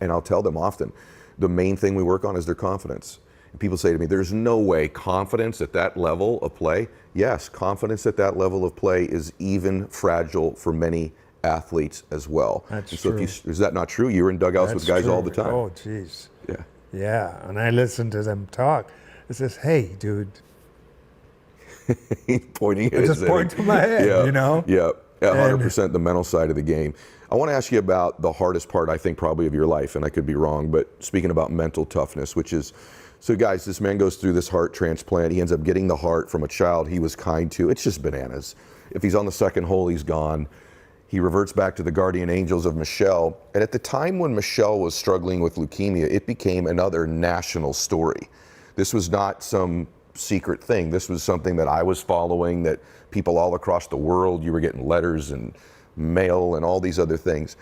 And I'll tell them often, the main thing we work on is their confidence. And people say to me, there's no way confidence at that level of play. Yes, confidence at that level of play is even fragile for many athletes as well. That's and so true. is that not true? You're in dugouts with guys true. all the time. Oh, geez. Yeah. Yeah, and I listen to them talk. It says, hey, dude. He's pointing at I his just head. point to my head, you know? Yeah, And- 100% the mental side of the game. I want to ask you about the hardest part, I think, probably of your life, and I could be wrong, but speaking about mental toughness, which is, so guys, this man goes through this heart transplant. He ends up getting the heart from a child he was kind to. It's just bananas. If he's on the second hole, he's gone. He reverts back to the guardian angels of Michelle. And at the time when Michelle was struggling with leukemia, it became another national story. This was not some secret thing. This was something that I was following, that people all across the world, you were getting letters and mail and all these other things.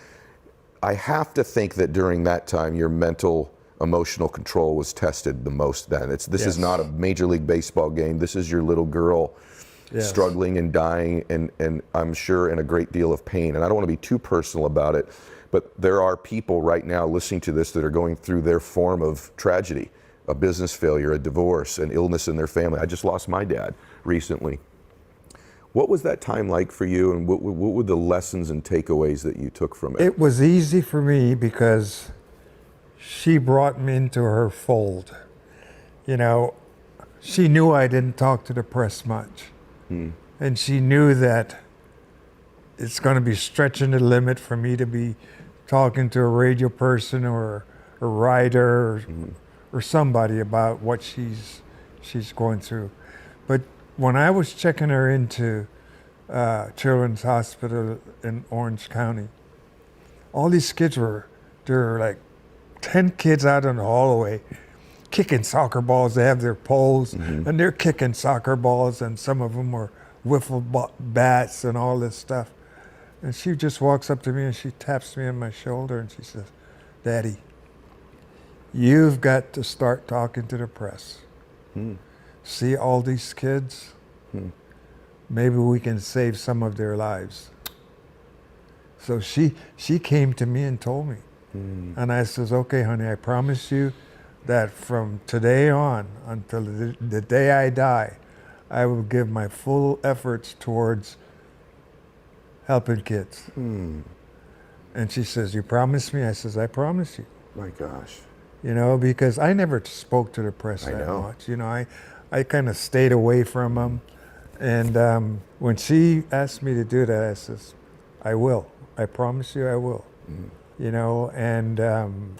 I have to think that during that time, your mental, emotional control was tested the most then. This is Yes. not a Major League Baseball game. This is your little girl Yes. struggling and dying, and I'm sure in a great deal of pain. And I don't want to be too personal about it, but there are people right now listening to this that are going through their form of tragedy, a business failure, a divorce, an illness in their family. I just lost my dad recently. What was that time like for you, and what were the lessons and takeaways that you took from it? It was easy for me because she brought me into her fold. You know, she knew I didn't talk to the press much. And she knew that it's going to be stretching the limit for me to be talking to a radio person or a writer or somebody about what she's going through. But when I was checking her into Children's Hospital in Orange County, all these kids there were like 10 kids out in the hallway kicking soccer balls. They have their poles and they're kicking soccer balls, and some of them were wiffle bats and all this stuff. And she just walks up to me and she taps me on my shoulder and she says, Daddy, you've got to start talking to the press. See all these kids? Maybe we can save some of their lives. So she came to me and told me. And I says, okay, honey, I promise you that from today on until the day I die, I will give my full efforts towards helping kids. And she says, you promise me? I says, I promise you. My gosh. You know, because I never spoke to the press that much. You know, I kind of stayed away from them. And when she asked me to do that, I says, I will. I promise you I will. You know, and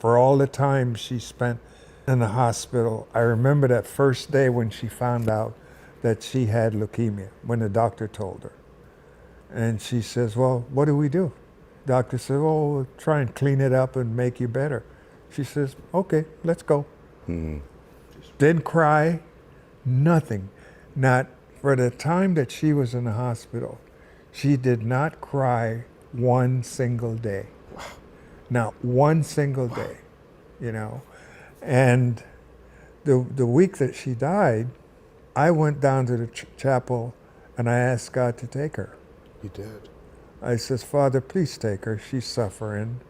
for all the time she spent in the hospital, I remember that first day when she found out that she had leukemia, when the doctor told her. And she says, well, what do we do? Doctor said, well, we'll try and clean it up and make you better. She says, okay, let's go. Didn't cry, nothing. Not for the time that she was in the hospital, she did not cry one single day. Not one single day, you know. And the week that she died, I went down to the chapel and I asked God to take her. You did. I says, Father, please take her. She's suffering.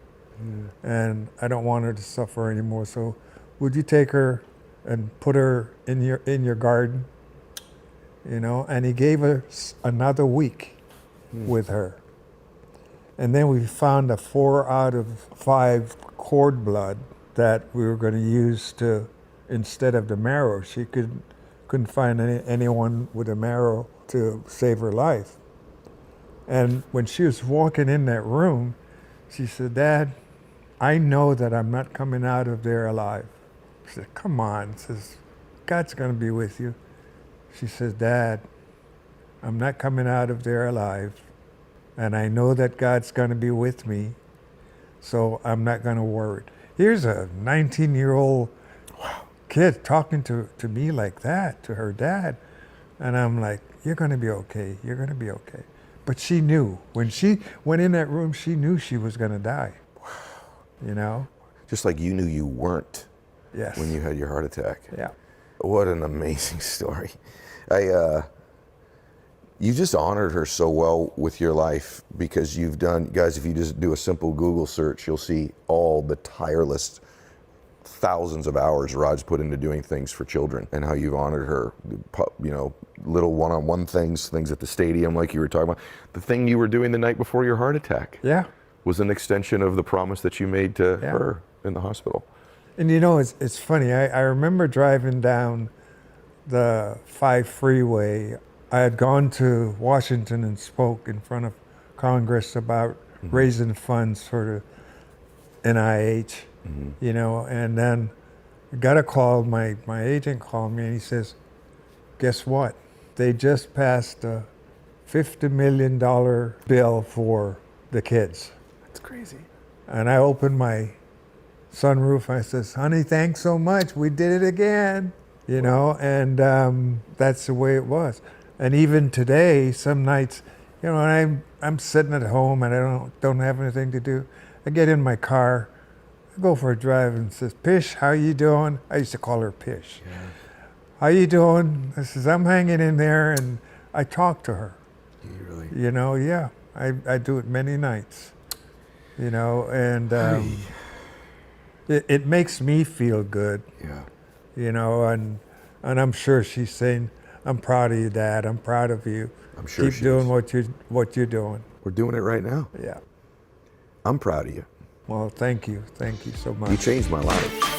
And I don't want her to suffer anymore. So would you take her and put her in your garden, you know, and he gave us another week with her. And then we found a 4 out of 5 cord blood that we were going to use to, instead of the marrow. She couldn't find anyone with a marrow to save her life. And when she was walking in that room, she said, "Dad, I know that I'm not coming out of there alive." I said, "Come on," says, "God's going to be with you." She says, "Dad, I'm not coming out of there alive, and I know that God's going to be with me, so I'm not going to worry." Here's a 19-year-old kid talking to me like that, to her dad. And I'm like, "You're going to be okay. You're going to be okay." But she knew. When she went in that room, she knew she was going to die. You know? Just like you knew you weren't Yes. when you had your heart attack. Yeah. What an amazing story. You just honored her so well with your life, because you've done, guys, if you just do a simple Google search, you'll see all the tireless thousands of hours Rod's put into doing things for children, and how you've honored her, you know, little one-on-one things at the stadium like you were talking about. The thing you were doing the night before your heart attack was an extension of the promise that you made to her in the hospital. And you know, it's funny. I remember driving down the 5 freeway. I had gone to Washington and spoke in front of Congress about raising funds for the NIH, you know, and then I got a call, my agent called me and he says, "Guess what? They just passed a $50 million bill for the kids." That's crazy. And I opened my sunroof. I says, "Honey, thanks so much. We did it again." You know, and that's the way it was. And even today, some nights, you know, when I'm sitting at home and I don't have anything to do, I get in my car, I go for a drive and says, "Pish, how you doing?" I used to call her Pish. Yeah. "How you doing?" I says, "I'm hanging in there," and I talk to her. You really? You know, yeah. I do it many nights. You know, and it makes me feel good. Yeah. You know, and I'm sure she's saying, "I'm proud of you, Dad. I'm proud of you. I'm sure Keep doing what you're doing." We're doing it right now. Yeah. I'm proud of you. Well, thank you. Thank you so much. You changed my life.